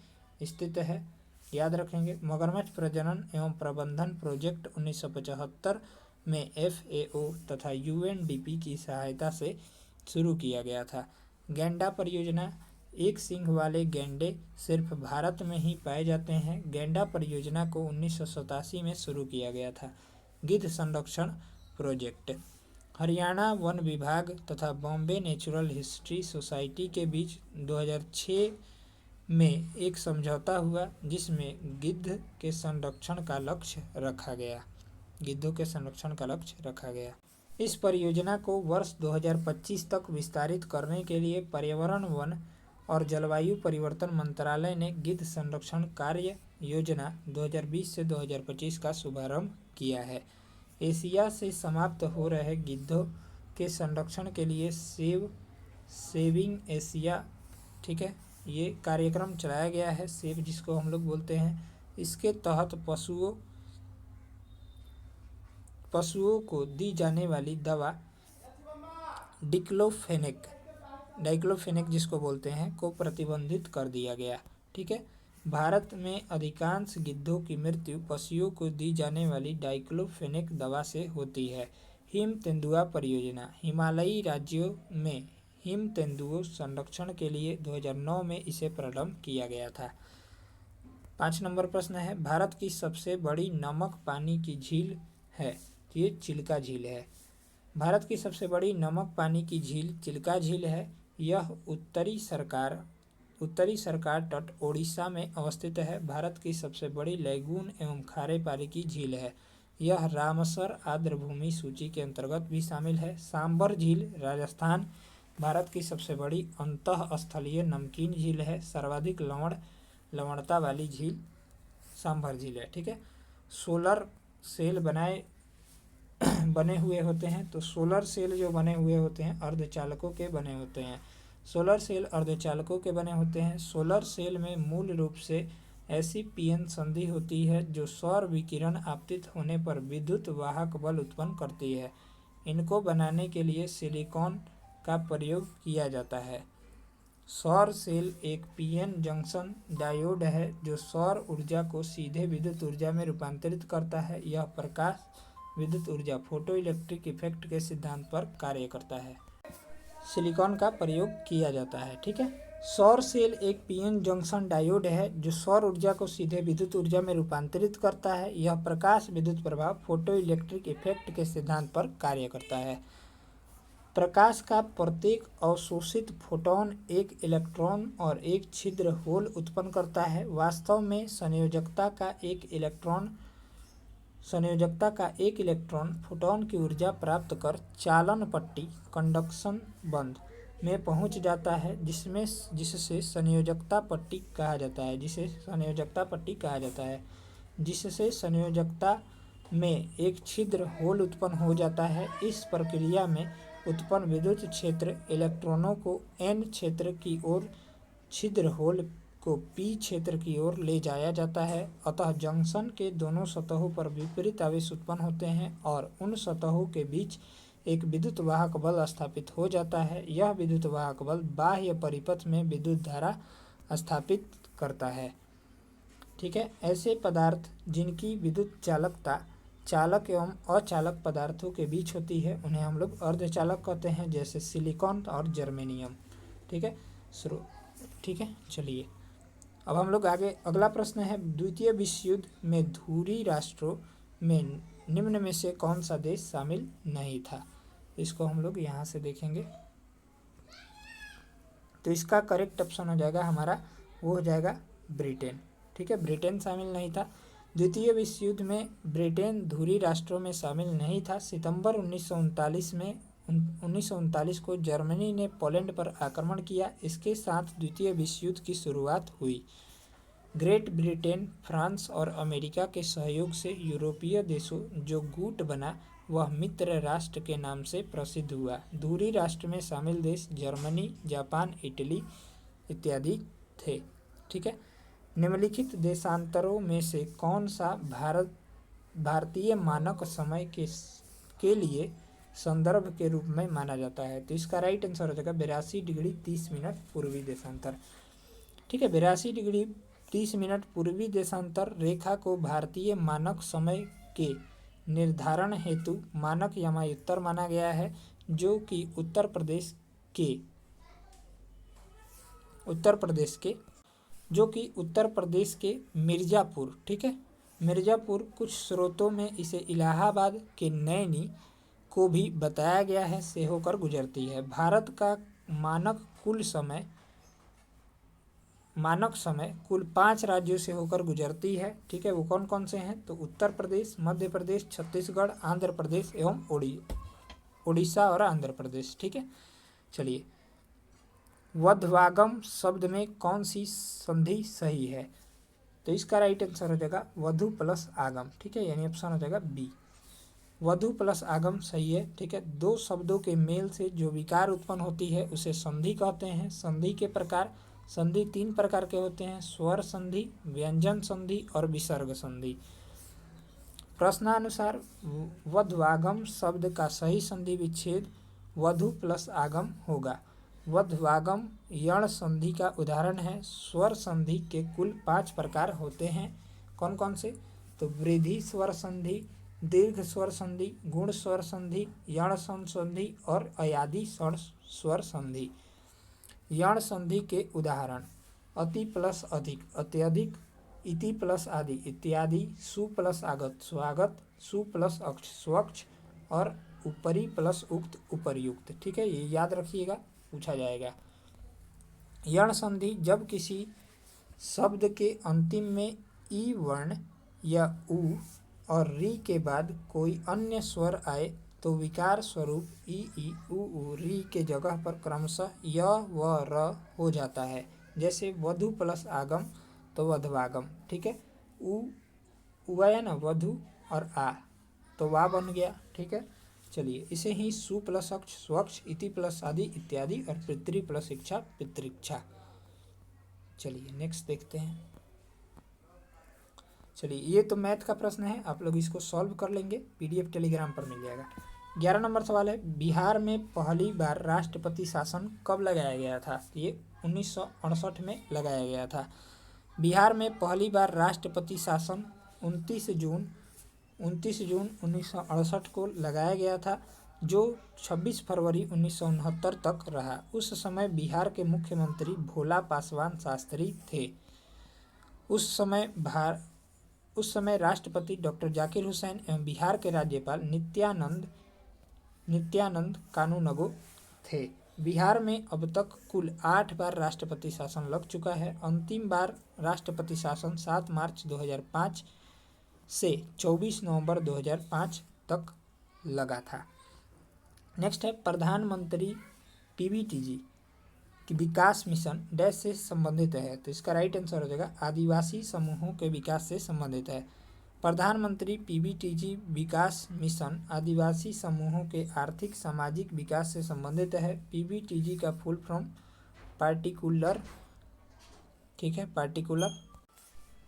स्थित है, याद रखेंगे। मगरमच्छ प्रजनन एवं प्रबंधन प्रोजेक्ट 1975 में FAO तथा UNDP की सहायता से शुरू किया गया था। गैंडा परियोजना, एक सींग वाले गैंडे सिर्फ भारत में ही पाए जाते हैं। गैंडा परियोजना को 1987 में शुरू किया गया था। गिद्ध संरक्षण प्रोजेक्ट, हरियाणा वन विभाग तथा बॉम्बे नेचुरल हिस्ट्री सोसाइटी के बीच 2006 में एक समझौता हुआ, जिसमें गिद्ध के संरक्षण का लक्ष्य रखा गया। गिद्धों के संरक्षण का लक्ष्य रखा गया। इस परियोजना को वर्ष 2025 तक विस्तारित करने के लिए पर्यावरण, वन और जलवायु परिवर्तन मंत्रालय ने गिद्ध संरक्षण कार्य योजना 2020 से 2025 का शुभारंभ किया है। एशिया से समाप्त हो रहे गिद्धों के संरक्षण के लिए सेविंग एशिया, ठीक है, ये कार्यक्रम चलाया गया है। सेव जिसको हम लोग बोलते हैं, इसके तहत पशुओं को दी जाने वाली दवा डाइक्लोफेनेक जिसको बोलते हैं को प्रतिबंधित कर दिया गया। ठीक है। भारत में अधिकांश गिद्धों की मृत्यु पशुओं को दी जाने वाली डाइक्लोफेनेक दवा से होती है। हिम तेंदुआ परियोजना, हिमालयी राज्यों में हिम तेंदुओं संरक्षण के लिए 2009 में इसे प्रारंभ किया गया था। 5 नंबर प्रश्न है, भारत की सबसे बड़ी नमक पानी की झील है, ये चिल्का झील है। भारत की सबसे बड़ी नमक पानी की झील चिल्का झील है। यह उत्तरी सरकार तट ओडिशा में अवस्थित है। भारत की सबसे बड़ी लैगून एवं खारे पानी की झील है। यह रामसर आर्द्रभूमि सूची के अंतर्गत भी शामिल है। सांबर झील राजस्थान, भारत की सबसे बड़ी अंतःस्थलीय नमकीन झील है। सर्वाधिक लवणता वाली झील सांबर झील है। ठीक है। सोलर सेल बने हुए होते हैं, तो सोलर सेल जो बने हुए होते हैं अर्धचालकों के बने होते हैं। सोलर सेल अर्धचालकों के बने होते हैं। सोलर सेल में मूल रूप से ऐसी पीएन संधि होती है जो सौर विकिरण आपतित होने पर विद्युत वाहक बल उत्पन्न करती है। इनको बनाने के लिए सिलिकॉन का प्रयोग किया जाता है। सौर सेल एक पीएन जंक्शन डायोड है जो सौर ऊर्जा को सीधे विद्युत ऊर्जा में रूपांतरित करता है। यह प्रकाश विद्युत ऊर्जा फोटो इलेक्ट्रिक इफेक्ट के सिद्धांत पर कार्य करता है। सिलिकॉन का प्रयोग किया जाता है। ठीक है। सौर सेल एक पीएन जंक्शन डायोड है जो सौर ऊर्जा को सीधे विद्युत ऊर्जा में रूपांतरित करता है। यह प्रकाश विद्युत प्रभाव फोटो इलेक्ट्रिक इफेक्ट के सिद्धांत पर कार्य करता है। प्रकाश का प्रत्येक अवशोषित फोटॉन एक इलेक्ट्रॉन और एक छिद्र होल उत्पन्न करता है। वास्तव में संयोजकता का एक इलेक्ट्रॉन फोटॉन की ऊर्जा प्राप्त कर चालन पट्टी कंडक्शन बंध में पहुंच जाता है, जिससे संयोजकता पट्टी कहा जाता है जिससे संयोजकता में एक छिद्र होल उत्पन्न हो जाता है। इस प्रक्रिया में उत्पन्न विद्युत क्षेत्र इलेक्ट्रॉनों को एन क्षेत्र की ओर, छिद्र होल को पी क्षेत्र की ओर ले जाया जाता है। अतः जंक्शन के दोनों सतहों पर विपरीत आवेश उत्पन्न होते हैं और उन सतहों के बीच एक विद्युत वाहक बल स्थापित हो जाता है। यह विद्युत वाहक बल बाह्य परिपथ में विद्युत धारा स्थापित करता है। ठीक है, ऐसे पदार्थ जिनकी विद्युत चालकता चालक एवं अचालक पदार्थों के बीच होती है उन्हें हम लोग अर्धचालक कहते हैं, जैसे सिलिकॉन और जर्मेनियम। ठीक है, चलिए अब हम लोग आगे, अगला प्रश्न है, द्वितीय विश्व युद्ध में धुरी राष्ट्रों में निम्न में से कौन सा देश शामिल नहीं था। इसको हम लोग यहाँ से देखेंगे तो इसका करेक्ट ऑप्शन हो जाएगा हमारा, वो हो जाएगा ब्रिटेन। ठीक है, ब्रिटेन शामिल नहीं था। द्वितीय विश्व युद्ध में ब्रिटेन धुरी राष्ट्रों में शामिल नहीं था। सितंबर 1939 को जर्मनी ने पोलैंड पर आक्रमण किया। इसके साथ द्वितीय विश्व युद्ध की शुरुआत हुई। ग्रेट ब्रिटेन, फ्रांस और अमेरिका के सहयोग से यूरोपीय देशों जो गुट बना वह मित्र राष्ट्र के नाम से प्रसिद्ध हुआ। धुरी राष्ट्र में शामिल देश जर्मनी, जापान, इटली इत्यादि थे। ठीक है, निम्नलिखित देशांतरों में से कौन सा भारतीय मानक समय के लिए संदर्भ के रूप में माना जाता है। तो इसका राइट आंसर हो जाएगा 82 डिग्री 30 मिनट पूर्वी देशांतर। ठीक है, 82 डिग्री 30 मिनट पूर्वी देशांतर रेखा को भारतीय मानक समय के निर्धारण हेतु मानक यमायुत्तर माना गया है, जो कि उत्तर प्रदेश के मिर्ज़ापुर, ठीक है, मिर्ज़ापुर, कुछ स्रोतों में इसे इलाहाबाद के नैनी को भी बताया गया है, से होकर गुजरती है। भारत का मानक समय कुल 5 राज्यों से होकर गुजरती है। ठीक है, वो कौन कौन से हैं, तो उत्तर प्रदेश, मध्य प्रदेश, छत्तीसगढ़, आंध्र प्रदेश एवं उड़ीसा और आंध्र प्रदेश। ठीक है, चलिए, वधवागम शब्द में कौन सी संधि सही है। तो इसका राइट आंसर हो जाएगा वधु प्लस आगम। ठीक है, यानी ऑप्शन हो जाएगा बी, वधु प्लस आगम सही है। ठीक है, दो शब्दों के मेल से जो विकार उत्पन्न होती है उसे संधि कहते हैं। संधि के प्रकार, संधि 3 प्रकार के होते हैं, स्वर संधि, व्यंजन संधि और विसर्ग संधि। प्रश्नानुसार वधवागम शब्द का सही संधि विच्छेद वधु प्लस आगम होगा। वधवागम यण संधि का उदाहरण है। स्वर संधि के कुल 5 प्रकार होते हैं, कौन कौन से, तो वृद्धि स्वर संधि, दीर्घ स्वर संधि, गुण स्वर संधि, यण संधि और अयादि स्वर संधि। यण संधि के उदाहरण, अति प्लस अधिक, अत्यधिक, इति प्लस आदि, इत्यादि, सु प्लस आगत, स्वागत, सु प्लस अक्ष, स्वच्छ और उपरि प्लस उक्त, उपर्युक्त। ठीक है, ये याद रखिएगा, पूछा जाएगा। यण संधि, जब किसी शब्द के अंतिम में ई वर्ण या उ और री के बाद कोई अन्य स्वर आए तो विकार स्वरूप ई उ री के जगह पर क्रमशः य व र हो जाता है। जैसे वधु प्लस आगम तो वधवागम। ठीक है, उ आया ना, वधु और आ तो वा बन गया। ठीक है, चलिए, इसे ही सु प्लस अक्ष, स्वच्छ, इति प्लस आदि, इत्यादि और पितृ प्लस इच्छा, पितृक्षा। चलिए नेक्स्ट देखते हैं। चलिए, ये तो मैथ का प्रश्न है, आप लोग इसको सॉल्व कर लेंगे, PDF टेलीग्राम पर मिल जाएगा। 11 नंबर सवाल है, बिहार में पहली बार राष्ट्रपति शासन कब लगाया गया था। ये 1968 में लगाया गया था। बिहार में पहली बार राष्ट्रपति शासन 29 जून 1968 को लगाया गया था। जो 26 फरवरी 1969 तक रहा। उस समय बिहार के मुख्यमंत्री भोला पासवान शास्त्री थे। उस समय राष्ट्रपति डॉक्टर जाकिर हुसैन एवं बिहार के राज्यपाल नित्यानंद कानूनगो थे। बिहार में अब तक कुल 8 बार राष्ट्रपति शासन लग चुका है। अंतिम बार राष्ट्रपति शासन 7 मार्च 2005 से 24 नवंबर 2005 तक लगा था। नेक्स्ट है प्रधानमंत्री पीबीटीजी की विकास मिशन डैश से संबंधित है, तो इसका राइट आंसर हो जाएगा आदिवासी समूहों के विकास से संबंधित है। प्रधानमंत्री पीबीटीजी विकास मिशन आदिवासी समूहों के आर्थिक सामाजिक विकास से संबंधित है। पीबीटीजी का full form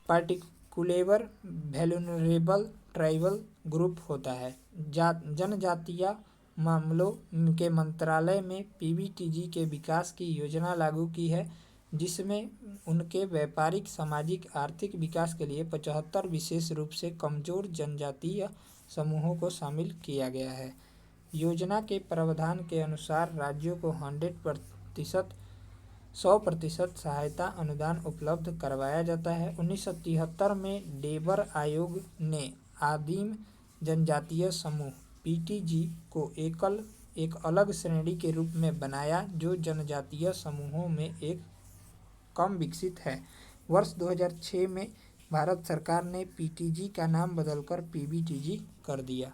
particular vulnerable tribal group होता है। जनजातीय मामलों के मंत्रालय में पीबीटीजी के विकास की योजना लागू की है, जिसमें उनके व्यापारिक सामाजिक आर्थिक विकास के लिए 75 विशेष रूप से कमजोर जनजातीय समूहों को शामिल किया गया है। योजना के प्रावधान के अनुसार राज्यों को 100% सहायता अनुदान उपलब्ध करवाया जाता है। 1973 में डेबर आयोग ने आदिम जनजातीय समूह पीटीजी को एक अलग श्रेणी के रूप में बनाया, जो जनजातीय समूहों में एक कम विकसित है। वर्ष 2006 में भारत सरकार ने पीटीजी का नाम बदलकर पीबीटीजी कर दिया।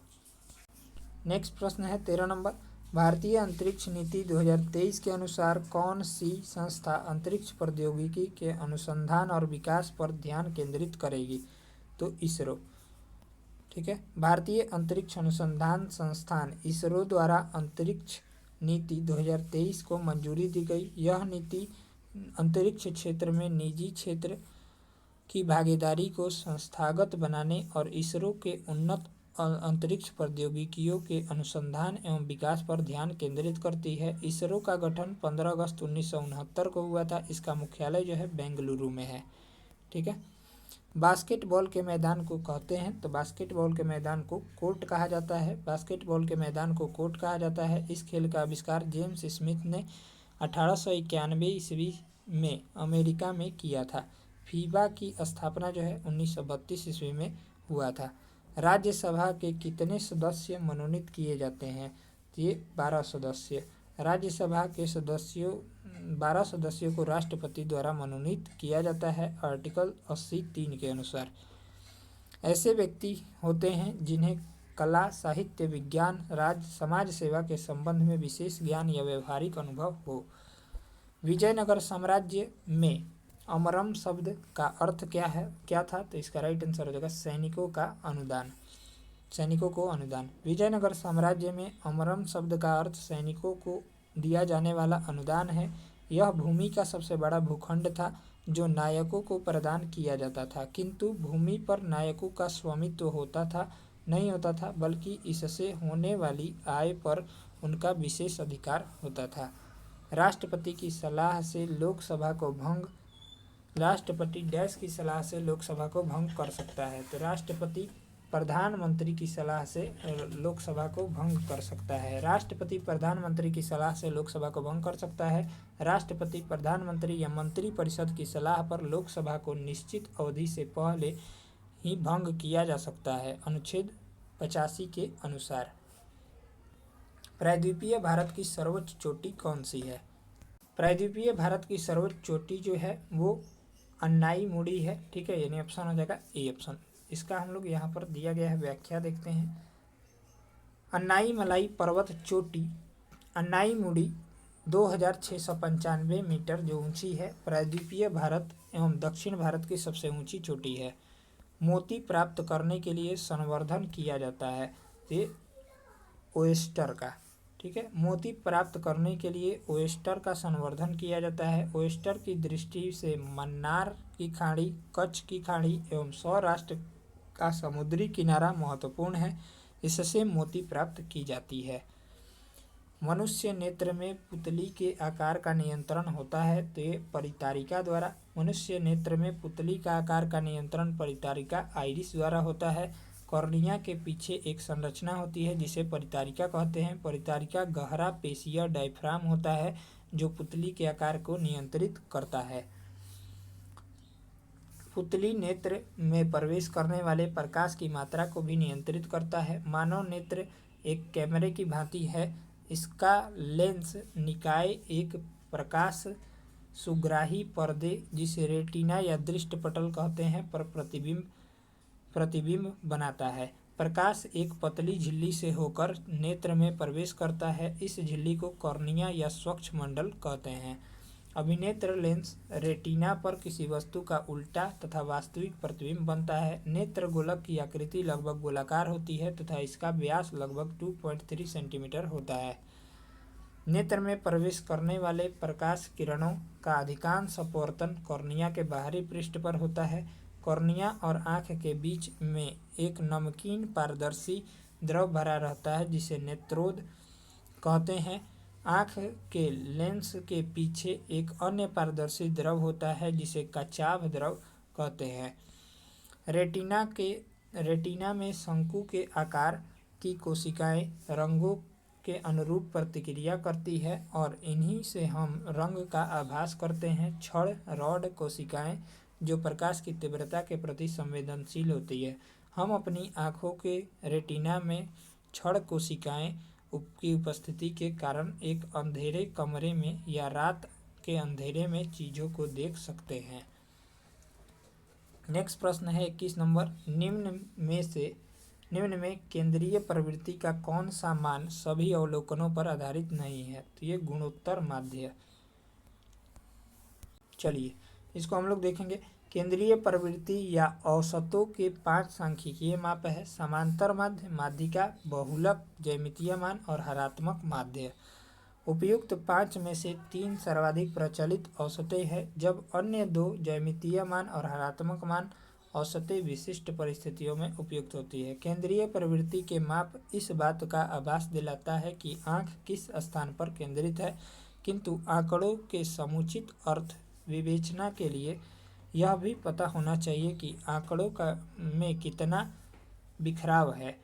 नेक्स्ट प्रश्न है 13 नंबर, भारतीय अंतरिक्ष नीति 2023 के अनुसार कौन सी संस्था अंतरिक्ष प्रौद्योगिकी के अनुसंधान और विकास पर ध्यान केंद्रित करेगी? तो इसरो। ठीक है, भारतीय अंतरिक्ष अनुसंधान संस्थान इसरो द्वारा अंतरिक्ष नीति 2023 को मंजूरी दी गई। यह नीति अंतरिक्ष क्षेत्र में निजी क्षेत्र की भागीदारी को संस्थागत बनाने और इसरो के उन्नत अंतरिक्ष प्रौद्योगिकियों के अनुसंधान एवं विकास पर ध्यान केंद्रित करती है। इसरो का गठन 15 अगस्त 1969 को हुआ था। इसका मुख्यालय जो है बेंगलुरु में है। ठीक है, बास्केटबॉल के मैदान को कहते हैं, तो बास्केटबॉल के मैदान को कोर्ट कहा जाता है। बास्केटबॉल के मैदान को कोर्ट कहा जाता है। इस खेल का आविष्कार जेम्स स्मिथ ने 1891 ईस्वी में अमेरिका में किया था। फीबा की स्थापना जो है 1932 ईस्वी में हुआ था। राज्यसभा के कितने सदस्य मनोनीत किए जाते हैं? तो ये 12 सदस्य। राज्यसभा के 12 सदस्यों को राष्ट्रपति द्वारा मनोनीत किया जाता है आर्टिकल 80(3) के अनुसार। ऐसे व्यक्ति होते हैं जिन्हें कला, साहित्य, विज्ञान, समाज सेवा के संबंध में विशेष ज्ञान या व्यवहारिक अनुभव हो। विजयनगर साम्राज्य में अमरम शब्द का अर्थ क्या था? तो इसका राइट आंसर हो जाएगा सैनिकों को अनुदान। विजयनगर साम्राज्य में अमरम शब्द का अर्थ सैनिकों को दिया जाने वाला अनुदान है। यह भूमि का सबसे बड़ा भूखंड था जो नायकों को प्रदान किया जाता था, किंतु भूमि पर नायकों का स्वामित्व नहीं होता था, बल्कि इससे होने वाली आय पर उनका विशेष अधिकार होता था। राष्ट्रपति की सलाह से लोकसभा को भंग कर सकता है। तो राष्ट्रपति प्रधानमंत्री की सलाह से लोकसभा को भंग कर सकता है। राष्ट्रपति प्रधानमंत्री की सलाह से लोकसभा को भंग कर सकता है। राष्ट्रपति प्रधानमंत्री या मंत्रिपरिषद की सलाह पर लोकसभा को निश्चित अवधि से पहले ही भंग किया जा सकता है, अनुच्छेद 85 के अनुसार। प्रायद्वीपीय भारत की सर्वोच्च चोटी कौन सी है? प्रायद्वीपीय भारत की सर्वोच्च चोटी जो है वो अन्नाईमुड़ी है। ठीक है, यानी ऑप्शन हो जाएगा ए ऑप्शन। इसका हम लोग यहाँ पर दिया गया है, व्याख्या देखते हैं। अन्नाईमलाई पर्वत चोटी अन्नाईमुड़ी 2695 मीटर जो ऊंची है, प्रायद्वीपीय भारत एवं दक्षिण भारत की सबसे ऊंची चोटी है। मोती प्राप्त करने के लिए संवर्धन किया जाता है ये ओयस्टर का। ठीक है, मोती प्राप्त करने के लिए ओयस्टर का संवर्धन किया जाता है। ओयस्टर की दृष्टि से मन्नार की खाड़ी, कच्छ की खाड़ी एवं सौराष्ट्र का समुद्री किनारा महत्वपूर्ण है। इससे मोती प्राप्त की जाती है। मनुष्य नेत्र में पुतली के आकार का नियंत्रण होता है, तो ये परितारिका द्वारा। मनुष्य नेत्र में पुतली का आकार का नियंत्रण परितारिका आइरिस द्वारा होता है। कॉर्निया के पीछे एक संरचना होती है जिसे परितारिका कहते हैं। परितारिका गहरा पेशीय डायफ्राम होता है जो पुतली के आकार को नियंत्रित करता है। पुतली नेत्र में प्रवेश करने वाले प्रकाश की मात्रा को भी नियंत्रित करता है। मानव नेत्र एक कैमरे की भांति है। इसका लेंस निकाय एक प्रकाश सुग्राही पर्दे, जिसे रेटिना या दृष्टिपटल कहते हैं, पर प्रतिबिंब बनाता है। प्रकाश एक पतली झिल्ली से होकर नेत्र में प्रवेश करता है। इस झिल्ली को कॉर्निया या स्वच्छ मंडल कहते हैं। अभिनेत्र लेंस रेटिना पर किसी वस्तु का उल्टा तथा वास्तविक प्रतिबिंब बनता है। नेत्र गोलक की आकृति लगभग गोलाकार होती है तथा इसका व्यास लगभग 2.3 सेंटीमीटर होता है। नेत्र में प्रवेश करने वाले प्रकाश किरणों का अधिकांश अपवर्तन कॉर्निया के बाहरी पृष्ठ पर होता है। कॉर्निया और आँख के बीच में एक नमकीन पारदर्शी द्रव भरा रहता है जिसे नेत्रोद कहते हैं। आँख के लेंस के पीछे एक अन्य पारदर्शी द्रव होता है जिसे कचाभ द्रव कहते हैं। रेटिना में शंकु के आकार की कोशिकाएं रंगों के अनुरूप प्रतिक्रिया करती है और इन्हीं से हम रंग का आभास करते हैं। क्षण रॉड कोशिकाएं जो प्रकाश की तीव्रता के प्रति संवेदनशील होती है। हम अपनी आँखों के रेटिना में क्षण कोशिकाएं की उपस्थिति के कारण एक अंधेरे कमरे में या रात के अंधेरे में चीज़ों को देख सकते हैं। नेक्स्ट प्रश्न है 21 नंबर। निम्न में केंद्रीय प्रवृत्ति का कौन सा मान सभी अवलोकनों पर आधारित नहीं है? तो ये गुणोत्तर माध्य। चलिए इसको हम लोग देखेंगे। केंद्रीय प्रवृत्ति या औसतों के 5 सांख्यिकीय माप है। समांतर माध्य, माध्यिका, बहुलक, ज्यामितीय मान और हरात्मक माध्य। उपयुक्त 5 में से 3 सर्वाधिक प्रचलित औसतें हैं, जब अन्य 2 ज्यामितीय मान और हरात्मक मान औसतें विशिष्ट परिस्थितियों में उपयुक्त होती है। केंद्रीय प्रवृत्ति के माप इस बात का आभास दिलाता है कि आँख किस स्थान पर केंद्रित है, किंतु आंकड़ों के समुचित अर्थ विवेचना के लिए यह भी पता होना चाहिए कि आंकड़ों में कितना बिखराव है।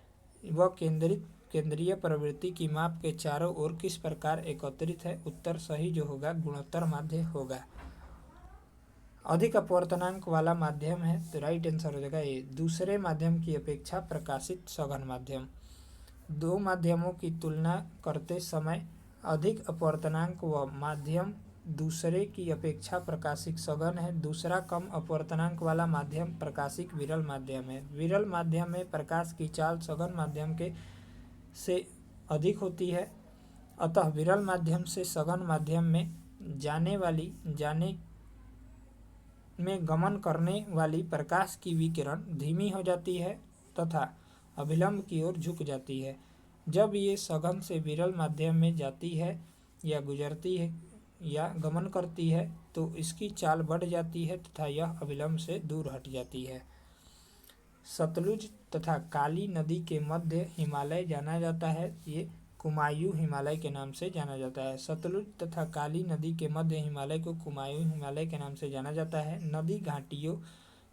वह केंद्रीय प्रवृत्ति की माप के चारों ओर किस प्रकार एकत्रित है। उत्तर सही जो होगा गुणोत्तर माध्य होगा। अधिक अपवर्तनांक वाला माध्यम है तो राइट आंसर हो जाएगा ये। दूसरे माध्यम की अपेक्षा प्रकाशित सघन माध्यम। 2 माध्यमों की तुलना करते समय अधिक अपवर्तनांक व माध्यम दूसरे की अपेक्षा प्रकाशिक सघन है। दूसरा कम अपवर्तनांक वाला माध्यम प्रकाशिक विरल माध्यम है। विरल माध्यम में प्रकाश की चाल सघन माध्यम के से अधिक होती है, अतः विरल माध्यम से सघन माध्यम में जाने में गमन करने वाली प्रकाश की विकिरण धीमी हो जाती है तथा अभिलंब की ओर झुक जाती है। जब ये सघन से विरल माध्यम में जाती है या गुजरती है या गमन करती है तो इसकी चाल बढ़ जाती है तथा यह अभिलंब से दूर हट जाती है। सतलुज तथा काली नदी के मध्य हिमालय जाना जाता है। ये कुमायूं हिमालय के नाम से जाना जाता है। सतलुज तथा काली नदी के मध्य हिमालय को कुमायूं हिमालय के नाम से जाना जाता है। नदी घाटियों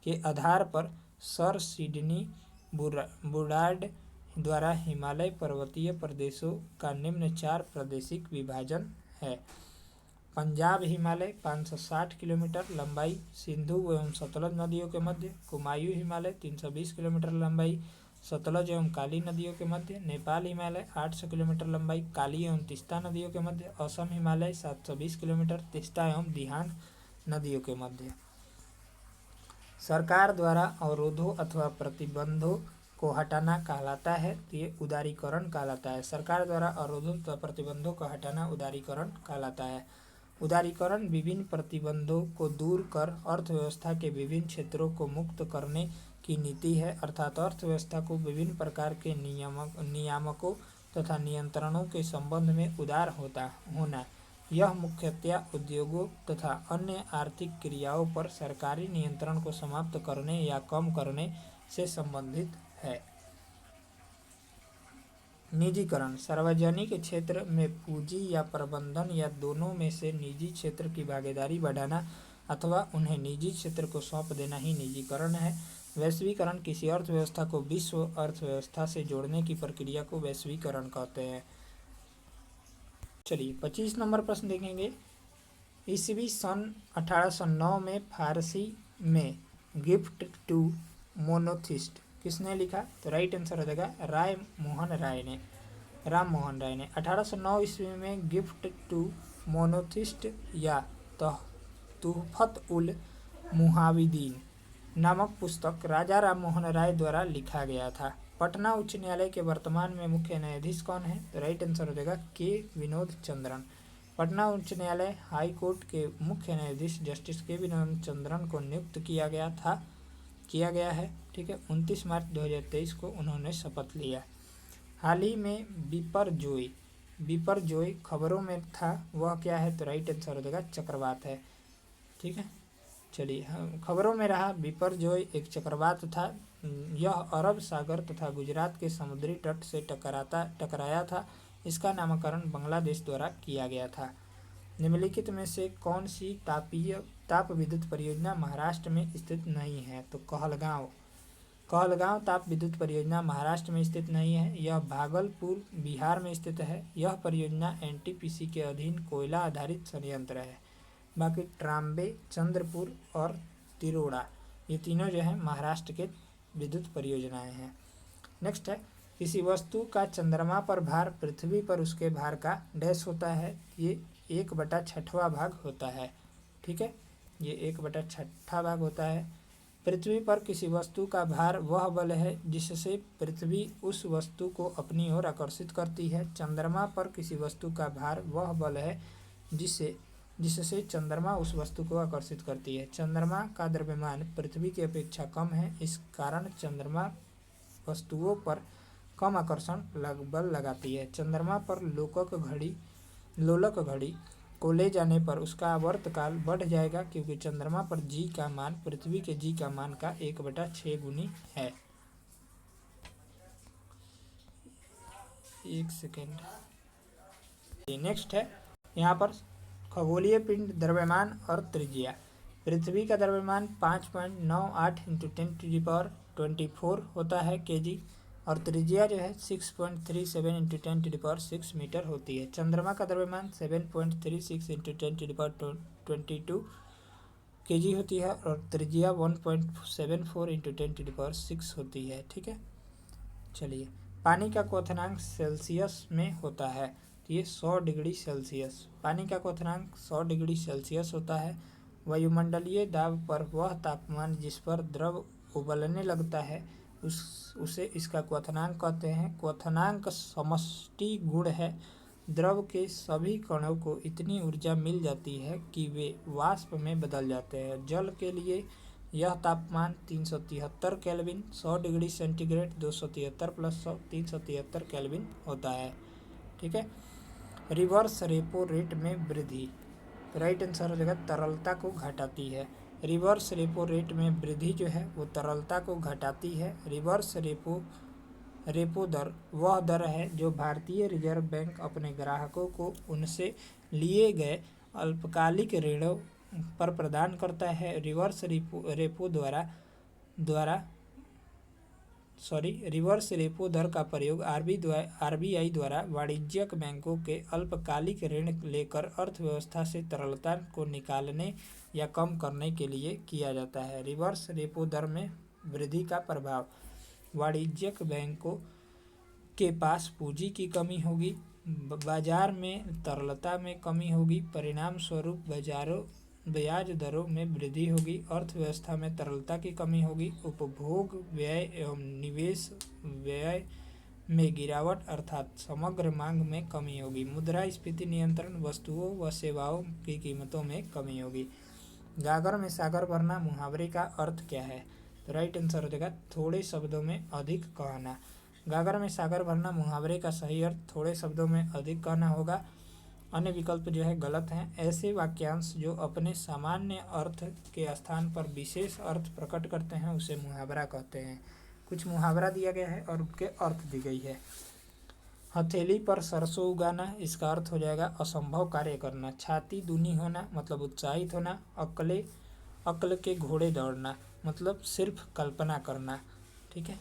के आधार पर सर सिडनी बुलार्ड द्वारा हिमालय पर्वतीय प्रदेशों का निम्न 4 प्रादेशिक विभाजन है। पंजाब हिमालय 560 किलोमीटर लंबाई सिंधु एवं सतलज नदियों के मध्य। कुमायूं हिमालय 320 किलोमीटर लंबाई सतलज एवं काली नदियों के मध्य। नेपाल हिमालय 800 किलोमीटर लंबाई काली एवं तीस्ता नदियों के मध्य। असम हिमालय 720 किलोमीटर तीस्ता एवं दिहांग नदियों के मध्य। सरकार द्वारा अवरोधों अथवा प्रतिबंधों को हटाना कहलाता है तो ये उदारीकरण कहलाता है। सरकार द्वारा अवरोधों तथा प्रतिबंधों को हटाना उदारीकरण कहलाता है। उदारीकरण विभिन्न प्रतिबंधों को दूर कर अर्थव्यवस्था के विभिन्न क्षेत्रों को मुक्त करने की नीति है, अर्थात अर्थव्यवस्था को विभिन्न प्रकार के नियामकों तथा नियंत्रणों के संबंध में उदार होना। यह मुख्यतया उद्योगों तथा अन्य आर्थिक क्रियाओं पर सरकारी नियंत्रण को समाप्त करने या कम करने से संबंधित है। निजीकरण सार्वजनिक क्षेत्र में पूंजी या प्रबंधन या दोनों में से निजी क्षेत्र की भागीदारी बढ़ाना अथवा उन्हें निजी क्षेत्र को सौंप देना ही निजीकरण है। वैश्वीकरण किसी अर्थव्यवस्था को विश्व अर्थव्यवस्था से जोड़ने की प्रक्रिया को वैश्वीकरण कहते हैं। चलिए 25 नंबर प्रश्न देखेंगे। ईस्वी सन 1809 में फारसी में गिफ्ट टू मोनोथिस्ट किसने लिखा? तो राइट आंसर हो जाएगा राम मोहन राय ने 1809 ईस्वी में गिफ्ट टू मोनोथिस्ट या तुहफत उल मुहाविदीन नामक पुस्तक राजा राम मोहन राय द्वारा लिखा गया था। पटना उच्च न्यायालय के वर्तमान में मुख्य न्यायाधीश कौन है? तो राइट आंसर हो जाएगा के विनोद चंद्रन। पटना उच्च न्यायालय हाई कोर्ट के मुख्य न्यायाधीश जस्टिस के विनोद चंद्रन को नियुक्त किया गया है। ठीक है, 29 मार्च 2023 को उन्होंने शपथ लिया। हाल ही में बिपरजॉय खबरों में था, वह क्या है? तो राइट आंसर हो जाएगा चक्रवात है। ठीक है, चलिए खबरों में रहा बिपरजॉय एक चक्रवात था। यह अरब सागर तथा गुजरात के समुद्री तट से टकराया था। इसका नामकरण बांग्लादेश द्वारा किया गया था। निम्नलिखित में से कौन सी ताप विद्युत परियोजना महाराष्ट्र में स्थित नहीं है? तो कहलगांव ताप विद्युत परियोजना महाराष्ट्र में स्थित नहीं है। यह भागलपुर बिहार में स्थित है। यह परियोजना एनटीपीसी के अधीन कोयला आधारित संयंत्र है। बाकी ट्राम्बे, चंद्रपुर और तिरोड़ा ये तीनों जो है महाराष्ट्र के विद्युत परियोजनाएं हैं। नेक्स्ट है, किसी वस्तु का चंद्रमा पर भार पृथ्वी पर उसके भार का डैश होता है। ये 1/6 भाग होता है। ठीक है, ये 1/6 भाग होता है। पृथ्वी पर किसी वस्तु का भार वह बल है जिससे पृथ्वी उस वस्तु को अपनी ओर आकर्षित करती है। चंद्रमा पर किसी वस्तु का भार वह बल है जिससे चंद्रमा उस वस्तु को आकर्षित करती है। चंद्रमा का द्रव्यमान पृथ्वी की अपेक्षा कम है, इस कारण चंद्रमा वस्तुओं पर कम आकर्षण बल लगाती है। चंद्रमा पर लोलक घड़ी को ले जाने पर उसका आवर्तकाल बढ़ जाएगा, क्योंकि चंद्रमा पर जी का मान पृथ्वी के जी का मान का 1/6 गुनी है। एक सेकेंड, नेक्स्ट है यहाँ पर खगोलीय पिंड, द्रव्यमान और त्रिज्या। पृथ्वी का द्रव्यमान 5.98 × 10⁻24 होता है केजी, और त्रिज्या जो है 6.37 × 10⁻6 मीटर होती है। चंद्रमा का द्रव्यमान 7.36 × 10⁻22 केजी होती है, और त्रिज्या 1.74 × 10⁻6 होती है। ठीक है, चलिए पानी का क्वथनांक सेल्सियस में होता है। तो ये 100 डिग्री सेल्सियस, पानी का क्वथनांक 100 डिग्री सेल्सियस होता है। वायुमंडलीय दाब पर वह तापमान जिस पर द्रव उबलने लगता है उसे इसका क्वथनांक कहते हैं। क्वथनांक समष्टि गुण है। द्रव के सभी कणों को इतनी ऊर्जा मिल जाती है कि वे वाष्प में बदल जाते हैं। जल के लिए यह तापमान 373 केल्विन, 100 डिग्री सेंटीग्रेड 273 + 100 373 केल्विन होता है। ठीक है, रिवर्स रेपो रेट में वृद्धि, राइट आंसर हो जाएगा तरलता को घटाती है। रिवर्स रेपो रेट में वृद्धि जो है वो तरलता को घटाती है। रिवर्स रेपो दर वह दर है जो भारतीय रिजर्व बैंक अपने ग्राहकों को उनसे लिए गए अल्पकालिक ऋणों पर प्रदान करता है। रिवर्स रेपो दर का प्रयोग आरबीआई द्वारा वाणिज्यिक बैंकों के अल्पकालिक ऋण लेकर अर्थव्यवस्था से तरलता को निकालने या कम करने के लिए किया जाता है। रिवर्स रेपो दर में वृद्धि का प्रभाव, वाणिज्यिक बैंकों के पास पूंजी की कमी होगी, बाजार में तरलता में कमी होगी, परिणाम स्वरूप ब्याज दरों में वृद्धि होगी, अर्थव्यवस्था में तरलता की कमी होगी, उपभोग व्यय एवं निवेश व्यय में गिरावट अर्थात समग्र मांग में कमी होगी, मुद्रास्फीति नियंत्रण, वस्तुओं व सेवाओं की कीमतों में कमी होगी। गागर में सागर भरना मुहावरे का अर्थ क्या है? तो राइट आंसर हो जाएगा थोड़े शब्दों में अधिक कहना। गागर में सागर भरना मुहावरे का सही अर्थ थोड़े शब्दों में अधिक कहना होगा। अन्य विकल्प जो है गलत हैं। ऐसे वाक्यांश जो अपने सामान्य अर्थ के स्थान पर विशेष अर्थ प्रकट करते हैं उसे मुहावरा कहते हैं। कुछ मुहावरा दिया गया है और उनके अर्थ दी गई है। हथेली पर सरसों उगाना, इसका अर्थ हो जाएगा असंभव कार्य करना। छाती दूनी होना मतलब उत्साहित होना। अक्ल के घोड़े दौड़ना, मतलब सिर्फ कल्पना करना। ठीक है।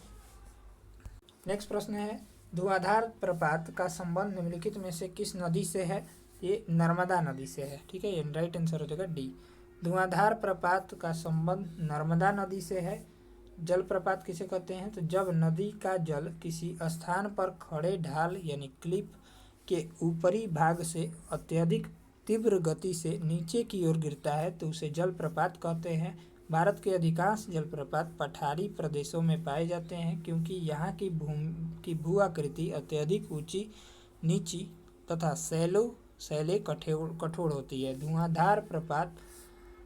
नेक्स्ट प्रश्न है, धुआंधार प्रपात का संबंध निम्नलिखित में से किस नदी से है? ये नर्मदा नदी से है। ठीक है, ये राइट आंसर हो जाएगा डी। धुआंधार प्रपात का संबंध नर्मदा नदी से है। जलप्रपात किसे कहते हैं? तो जब नदी का जल किसी स्थान पर खड़े ढाल यानी क्लिफ के ऊपरी भाग से अत्यधिक तीव्र गति से नीचे की ओर गिरता है तो उसे जलप्रपात कहते हैं। भारत के अधिकांश जलप्रपात पठारी प्रदेशों में पाए जाते हैं क्योंकि यहाँ की भू आकृति अत्यधिक ऊंची नीची तथा शैले कठोर होती है। धुआंधार प्रपात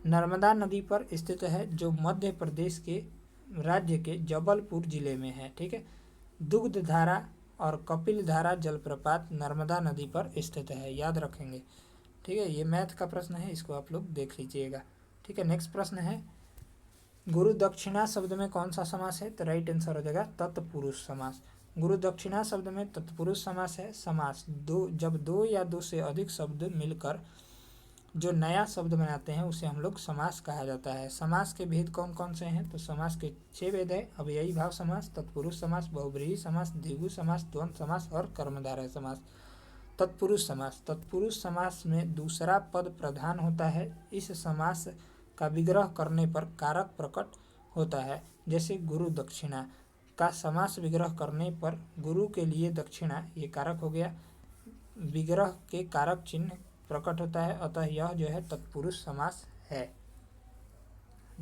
नर्मदा नदी पर स्थित है जो मध्य प्रदेश के राज्य के जबलपुर जिले में है। ठीक है। दुग्ध धारा और कपिल धारा जलप्रपात नर्मदा नदी पर स्थित है, याद रखेंगे। ठीक है, ये मैथ का प्रश्न है, इसको आप लोग देख लीजिएगा। ठीक है। नेक्स्ट प्रश्न है, गुरु दक्षिणा शब्द में कौन सा समास है? तो राइट आंसर हो जाएगा तत्पुरुष समास। गुरु दक्षिणा शब्द में तत्पुरुष समास है। समास जब दो या दो से अधिक शब्द मिलकर जो नया शब्द बनाते हैं उसे हम लोग समास कहा जाता है। समास के भेद कौन कौन से हैं? तो समास के 6 भेद है, अव्ययी भाव समास, तत्पुरुष समास, बहुब्रीहि समास, द्विगु समास, द्वंद्व समास और कर्मधारय समास। तत्पुरुष समास, तत्पुरुष समास में दूसरा पद प्रधान होता है। इस समास का विग्रह करने पर कारक प्रकट होता है। जैसे गुरु दक्षिणा का समास विग्रह करने पर गुरु के लिए दक्षिणा, ये कारक हो गया, विग्रह के कारक चिन्ह प्रकट होता है, अतः यह जो है तत्पुरुष समास है।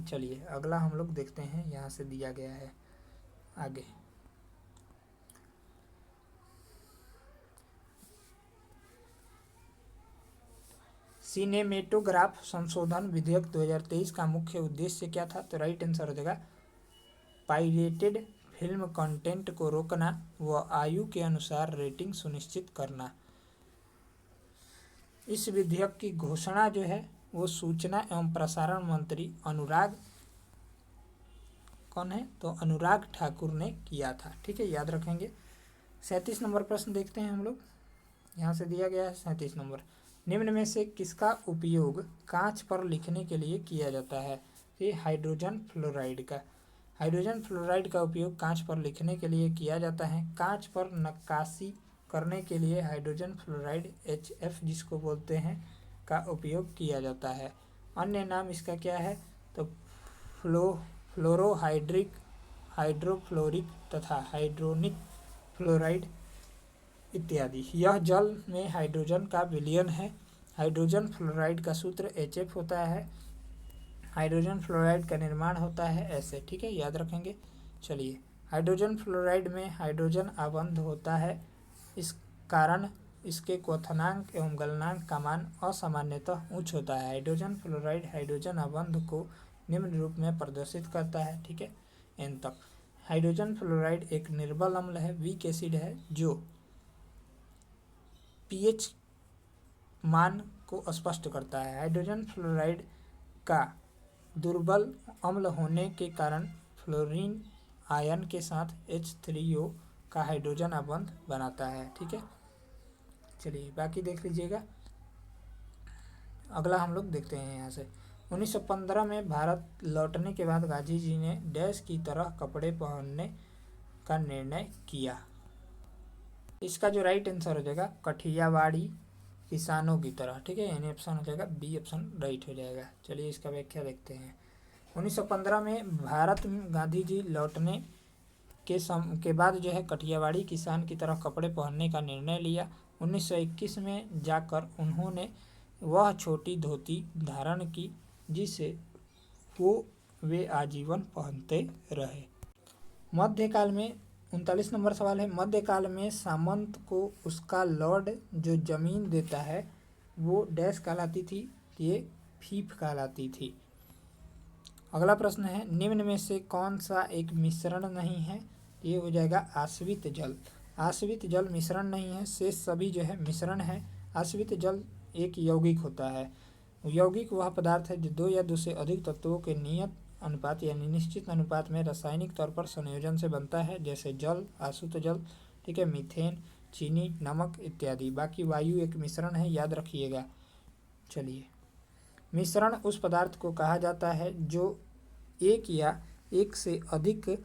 चलिए अगला हम लोग देखते हैं, यहाँ से दिया गया है आगे। सिनेमेटोग्राफ संशोधन विधेयक 2023 का मुख्य उद्देश्य क्या था? तो राइट आंसर हो जाएगा पायरेटेड फिल्म कंटेंट को रोकना व आयु के अनुसार रेटिंग सुनिश्चित करना। इस विधेयक की घोषणा जो है वो सूचना एवं प्रसारण मंत्री अनुराग ठाकुर ने किया था। ठीक है, याद रखेंगे। 37 नंबर प्रश्न देखते हैं हम लोग, यहाँ से दिया गया है 37 नंबर। निम्न में से किसका उपयोग कांच पर लिखने के लिए किया जाता है? ये हाइड्रोजन फ्लोराइड का। हाइड्रोजन फ्लोराइड का उपयोग कांच पर लिखने के लिए किया जाता है। कांच पर नक्काशी करने के लिए हाइड्रोजन फ्लोराइड HF जिसको बोलते हैं का उपयोग किया जाता है। अन्य नाम इसका क्या है? तो फ्लोरोहाइड्रिक, हाइड्रोफ्लोरिक तथा हाइड्रोनिक फ्लोराइड इत्यादि। यह जल में हाइड्रोजन का विलयन है। हाइड्रोजन फ्लोराइड का सूत्र HF होता है। हाइड्रोजन फ्लोराइड का निर्माण होता है ऐसे। ठीक है, याद रखेंगे। चलिए, हाइड्रोजन फ्लोराइड में हाइड्रोजन आबंध होता है, इस कारण इसके क्वथनांक एवं गलनांक का मान असामान्यतः उच्च होता है। हाइड्रोजन फ्लोराइड हाइड्रोजन आबंध को निम्न रूप में प्रदर्शित करता है। ठीक है, N तक। हाइड्रोजन फ्लोराइड एक निर्बल अम्ल है, वीक एसिड है, जो pH मान को स्पष्ट करता है। हाइड्रोजन फ्लोराइड का दुर्बल अम्ल होने के कारण फ्लोरीन आयन के साथ H3O का हाइड्रोजन आबंध बनाता है। ठीक है, चलिए बाकी देख लीजिएगा। अगला हम लोग देखते हैं यहाँ से। 1915 में भारत लौटने के बाद गांधी जी ने डैश की तरह कपड़े पहनने का निर्णय किया। इसका जो राइट आंसर हो जाएगा कठियावाड़ी किसानों की तरह। ठीक है, यानी ऑप्शन हो जाएगा बी, ऑप्शन राइट हो जाएगा। चलिए इसका व्याख्या देखते हैं। 1915 में भारत में गांधी जी लौटने के बाद जो है कठियावाड़ी किसान की तरह कपड़े पहनने का निर्णय लिया। 1921 में जाकर उन्होंने वह छोटी धोती धारण की जिसे वे आजीवन पहनते रहे। मध्यकाल में 39 नंबर सवाल है, मध्यकाल में सामंत को उसका लॉर्ड जो जमीन देता है वो डैश कहलाती थी? ये फीफ कहलाती थी। अगला प्रश्न है, निम्न में से कौन सा एक मिश्रण नहीं है? ये हो जाएगा आश्रित जल। आश्रित जल मिश्रण नहीं है, शेष सभी जो है मिश्रण है। आश्रित जल एक यौगिक होता है। यौगिक वह पदार्थ है जो दो या दो से अधिक तत्वों के नियत अनुपात यानी निश्चित अनुपात में रासायनिक तौर पर संयोजन से बनता है, जैसे जल, आसुत जल, ठीक है, मीथेन, चीनी, नमक इत्यादि। बाकी वायु एक मिश्रण है, याद रखिएगा। चलिए, मिश्रण उस पदार्थ को कहा जाता है जो एक या एक से अधिक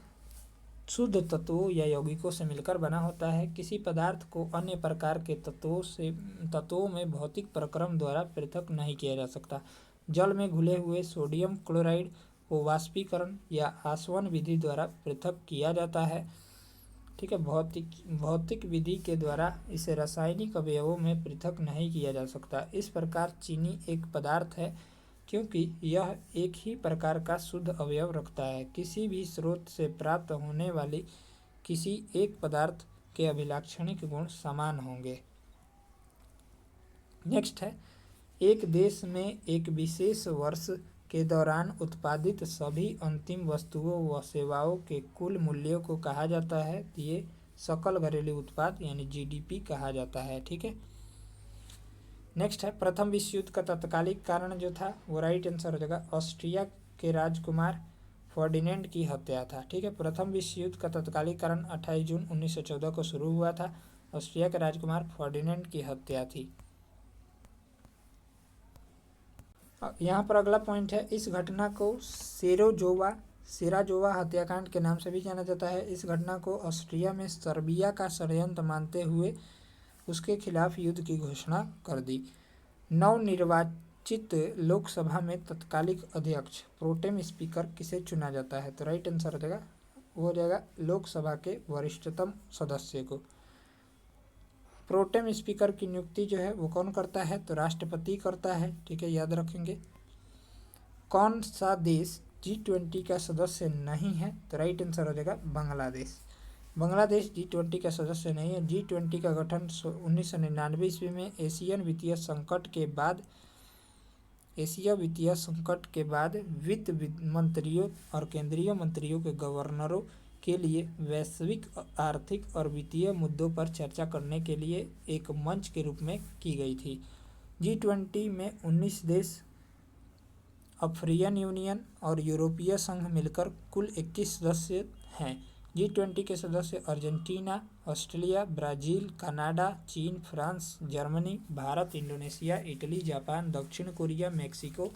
शुद्ध तत्वों या यौगिकों से मिलकर बना होता है। किसी पदार्थ को अन्य प्रकार के तत्वों में भौतिक प्रक्रम द्वारा पृथक नहीं किया जा सकता। जल में घुले हुए सोडियम क्लोराइड को वाष्पीकरण या आसवन विधि द्वारा पृथक किया जाता है। ठीक है, भौतिक विधि के द्वारा इसे रासायनिक अवयवों में पृथक नहीं किया जा सकता। इस प्रकार चीनी एक पदार्थ है क्योंकि यह एक ही प्रकार का शुद्ध अवयव रखता है। किसी भी स्रोत से प्राप्त होने वाली किसी एक पदार्थ के अभिलाक्षणिक गुण समान होंगे। नेक्स्ट है, एक देश में एक विशेष वर्ष के दौरान उत्पादित सभी अंतिम वस्तुओं व सेवाओं के कुल मूल्यों को कहा जाता है। ये सकल घरेलू उत्पाद यानी जीडीपी कहा जाता है। ठीक है, नेक्स्ट है, प्रथम विश्व युद्ध का तत्कालिक कारण जो था वो राइट आंसर हो जाएगा ऑस्ट्रिया के राजकुमार फर्डिनेंड की हत्या था। ठीक है, प्रथम विश्व युद्ध का तत्कालिक कारण 28 जून 1914 को शुरू हुआ था। ऑस्ट्रिया के राजकुमार फर्डिनेंड की हत्या थी। यहाँ पर अगला पॉइंट है, इस घटना को सेराजोवा हत्याकांड के नाम से भी जाना जाता है। इस घटना को ऑस्ट्रिया में सर्बिया का षड्यंत्र मानते हुए उसके खिलाफ युद्ध की घोषणा कर दी। नवनिर्वाचित लोकसभा में तत्कालिक अध्यक्ष प्रोटेम स्पीकर किसे चुना जाता है? तो राइट आंसर हो जाएगा वो हो जाएगा लोकसभा के वरिष्ठतम सदस्य को। प्रोटेम स्पीकर की नियुक्ति जो है वो कौन करता है? तो राष्ट्रपति करता है। ठीक है, याद रखेंगे। कौन सा देश G20 का सदस्य नहीं है? तो राइट आंसर हो जाएगा बांग्लादेश। बांग्लादेश G20 का सदस्य नहीं है। G20 का गठन 1999 ईस्वी में एशिया वित्तीय संकट के बाद वित्त मंत्रियों और केंद्रीय मंत्रियों के गवर्नरों के लिए वैश्विक आर्थिक और वित्तीय मुद्दों पर चर्चा करने के लिए एक मंच के रूप में की गई थी। G20 में 19 देश, अफ्रीकन यूनियन और यूरोपीय संघ मिलकर कुल 21 सदस्य हैं। G20 के सदस्य अर्जेंटीना, ऑस्ट्रेलिया, ब्राज़ील, कनाडा, चीन, France, Germany, Bharat, Indonesia, Italy, Japan, दक्षिण कोरिया, मेक्सिको,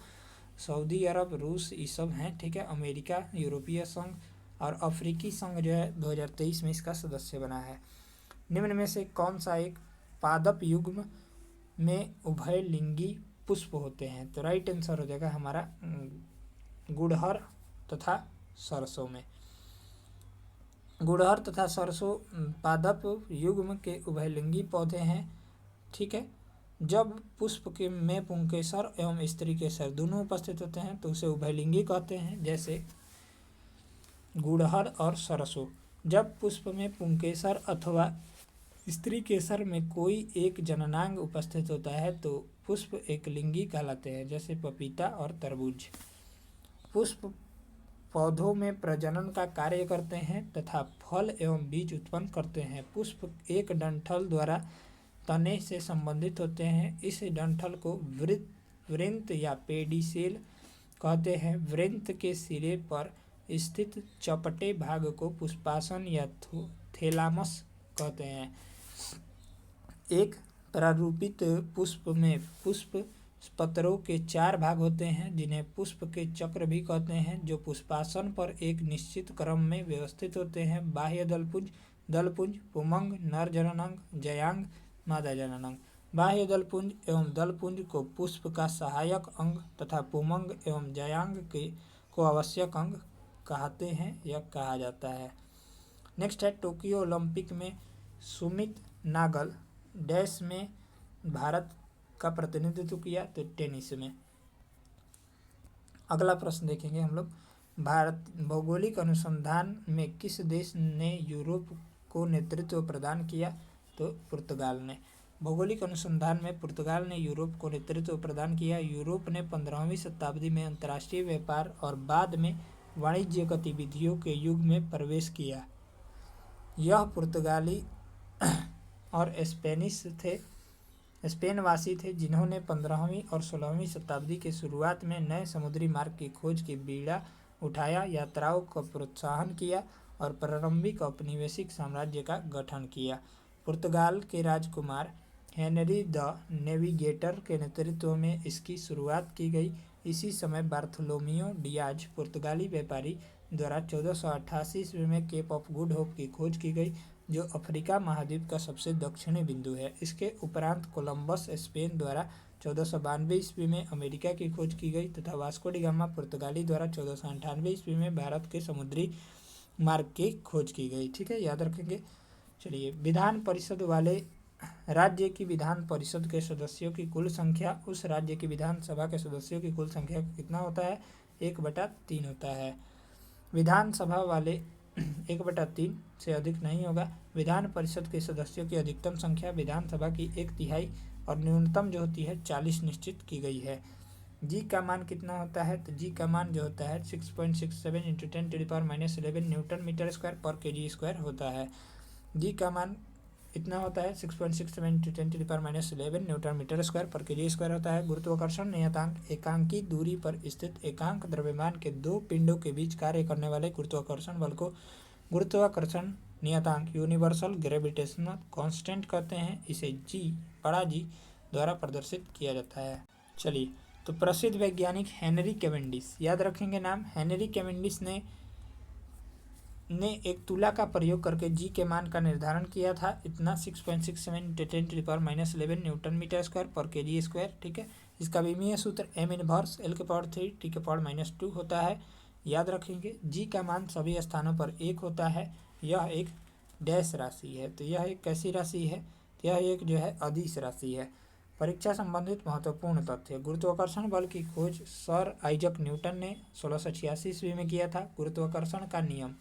सऊदी अरब, रूस, ये सब हैं। ठीक है, अमेरिका, यूरोपीय संघ और अफ्रीकी संघ जो है 2023 में इसका सदस्य बना है। निम्न में से कौन सा एक पादप युग्म में उभयलिंगी पुष्प होते हैं? तो राइट आंसर हो जाएगा हमारा गुड़हल तथा सरसों में। गुड़हल तथा सरसों पादप युग्म के उभयलिंगी पौधे हैं। ठीक है, जब पुष्प के में पुंकेसर एवं स्त्री केसर दोनों उपस्थित होते हैं तो उसे उभयलिंगी कहते हैं, जैसे गुड़हल और सरसों। जब पुष्प में पुंकेसर अथवा स्त्री केसर में कोई एक जननांग उपस्थित होता है तो पुष्प एक लिंगी कहलाते हैं, जैसे पपीता और तरबूज। पुष्प पौधों में प्रजनन का कार्य करते हैं तथा फल एवं बीज उत्पन्न करते हैं। पुष्प एक डंठल द्वारा तने से संबंधित होते हैं। इस डंठल को वृंत या पेडिसेल कहते हैं। वृंत के सिरे पर स्थित चपटे भाग को पुष्पासन या थैलामस कहते हैं। एक प्रारूपित पुष्प में पुष्प पत्रों के 4 भाग होते हैं जिन्हें पुष्प के चक्र भी कहते हैं, जो पुष्पासन पर एक निश्चित क्रम में व्यवस्थित होते हैं। बाह्य दलपुंज, पुमंग, नर जननांग, जयांग, मादा जननांग। बाह्य दलपुंज एवं दलपुंज को पुष्प का सहायक अंग तथा पुमंग एवं जयांग को आवश्यक अंग कहते हैं या कहा जाता है। नेक्स्ट है, टोक्यो ओलंपिक में सुमित नागल डैश में भारत का प्रतिनिधित्व किया? तो टेनिस में। अगला प्रश्न देखेंगे हम लोग, भारत भौगोलिक अनुसंधान में किस देश ने यूरोप को नेतृत्व प्रदान किया? तो पुर्तगाल ने। भौगोलिक अनुसंधान में पुर्तगाल ने यूरोप को नेतृत्व प्रदान किया। यूरोप ने 15वीं शताब्दी में अंतर्राष्ट्रीय व्यापार और बाद में वाणिज्य गतिविधियों के युग में प्रवेश किया। यह पुर्तगाली और स्पेनवासी थे जिन्होंने 15वीं और 16वीं शताब्दी के शुरुआत में नए समुद्री मार्ग की खोज की बीड़ा उठाया, यात्राओं को प्रोत्साहन किया और प्रारंभिक औपनिवेशिक साम्राज्य का गठन किया। पुर्तगाल के राजकुमार हेनरी द नेविगेटर के नेतृत्व में इसकी शुरुआत की गई। इसी समय बार्थोलोमियो डियाज पुर्तगाली व्यापारी द्वारा 1488 ईस्वी में केप ऑफ गुड होप की खोज की गई, जो अफ्रीका महाद्वीप का सबसे दक्षिणी बिंदु है। इसके उपरांत कोलंबस स्पेन द्वारा 1492 ईस्वी में अमेरिका की खोज की गई तथा वास्को डी गामा पुर्तगाली द्वारा 1498 ईस्वी में भारत के समुद्री मार्ग की खोज की गई। ठीक है, याद रखेंगे। चलिए, विधान परिषद वाले राज्य की विधान परिषद के सदस्यों की कुल संख्या उस राज्य की विधानसभा के सदस्यों की कुल संख्या कितना होता है? 1/3 होता है। विधानसभा वाले 1/3 से अधिक नहीं होगा। विधान परिषद के सदस्यों की अधिकतम संख्या विधानसभा की 1/3 और न्यूनतम जो होती है 40 निश्चित की गई है। जी का मान कितना होता है? तो जी का मान जो होता है 6.67 × 10⁻11 न्यूटन मीटर स्क्वायर पर केजी स्क्वायर होता है। जी का मान इतना होता है 6.67 × 10⁻11 न्यूटन मीटर स्क्वायर पर केजी स्क्वायर होता है। गुरुत्वाकर्षण नियतांक एकांकी दूरी पर स्थित एकांक द्रव्यमान के दो पिंडों के बीच कार्य करने वाले गुरुत्वाकर्षण बल को गुरुत्वाकर्षण नियतांक यूनिवर्सल ग्रेविटेशनल कांस्टेंट कहते हैं। इसे जी, बड़ा जी द्वारा प्रदर्शित किया जाता है। चलिए, तो प्रसिद्ध वैज्ञानिक हेनरी कैवेंडिश, याद रखेंगे नाम। हेनरी कैवेंडिश ने एक तुला का प्रयोग करके जी के मान का निर्धारण किया था। इतना 6.67 × 10⁻11 न्यूटन मीटर स्क्वायर पर केजी स्क्वायर। ठीक है, इसका विमीय सूत्र m इनवर्स L⁻3 T⁻2 होता है। याद रखेंगे, जी का मान सभी स्थानों पर 1 होता है। यह एक डैश राशि है, तो यह एक कैसी राशि है? तो यह एक जो है अदिश राशि है। परीक्षा संबंधित महत्वपूर्ण तथ्य। गुरुत्वाकर्षण बल की खोज सर आइजक न्यूटन ने 1686 ईस्वी में किया था। गुरुत्वाकर्षण का नियम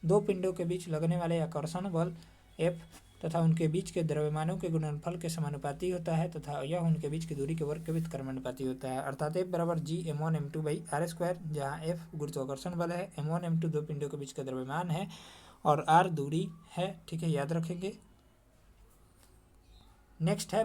दो पिंडों के बीच लगने वाले आकर्षण बल F तथा उनके बीच के द्रव्यमानों के गुणनफल के समानुपाती होता है तथा यह उनके बीच की दूरी के वर्ग के व्युत्क्रमानुपाती होता है। अर्थात F बराबर G m1m2/r², जहाँ F गुरुत्वाकर्षण बल है, m1m2 दो पिंडों के बीच का द्रव्यमान है और r दूरी है। ठीक है, याद रखेंगे। नेक्स्ट है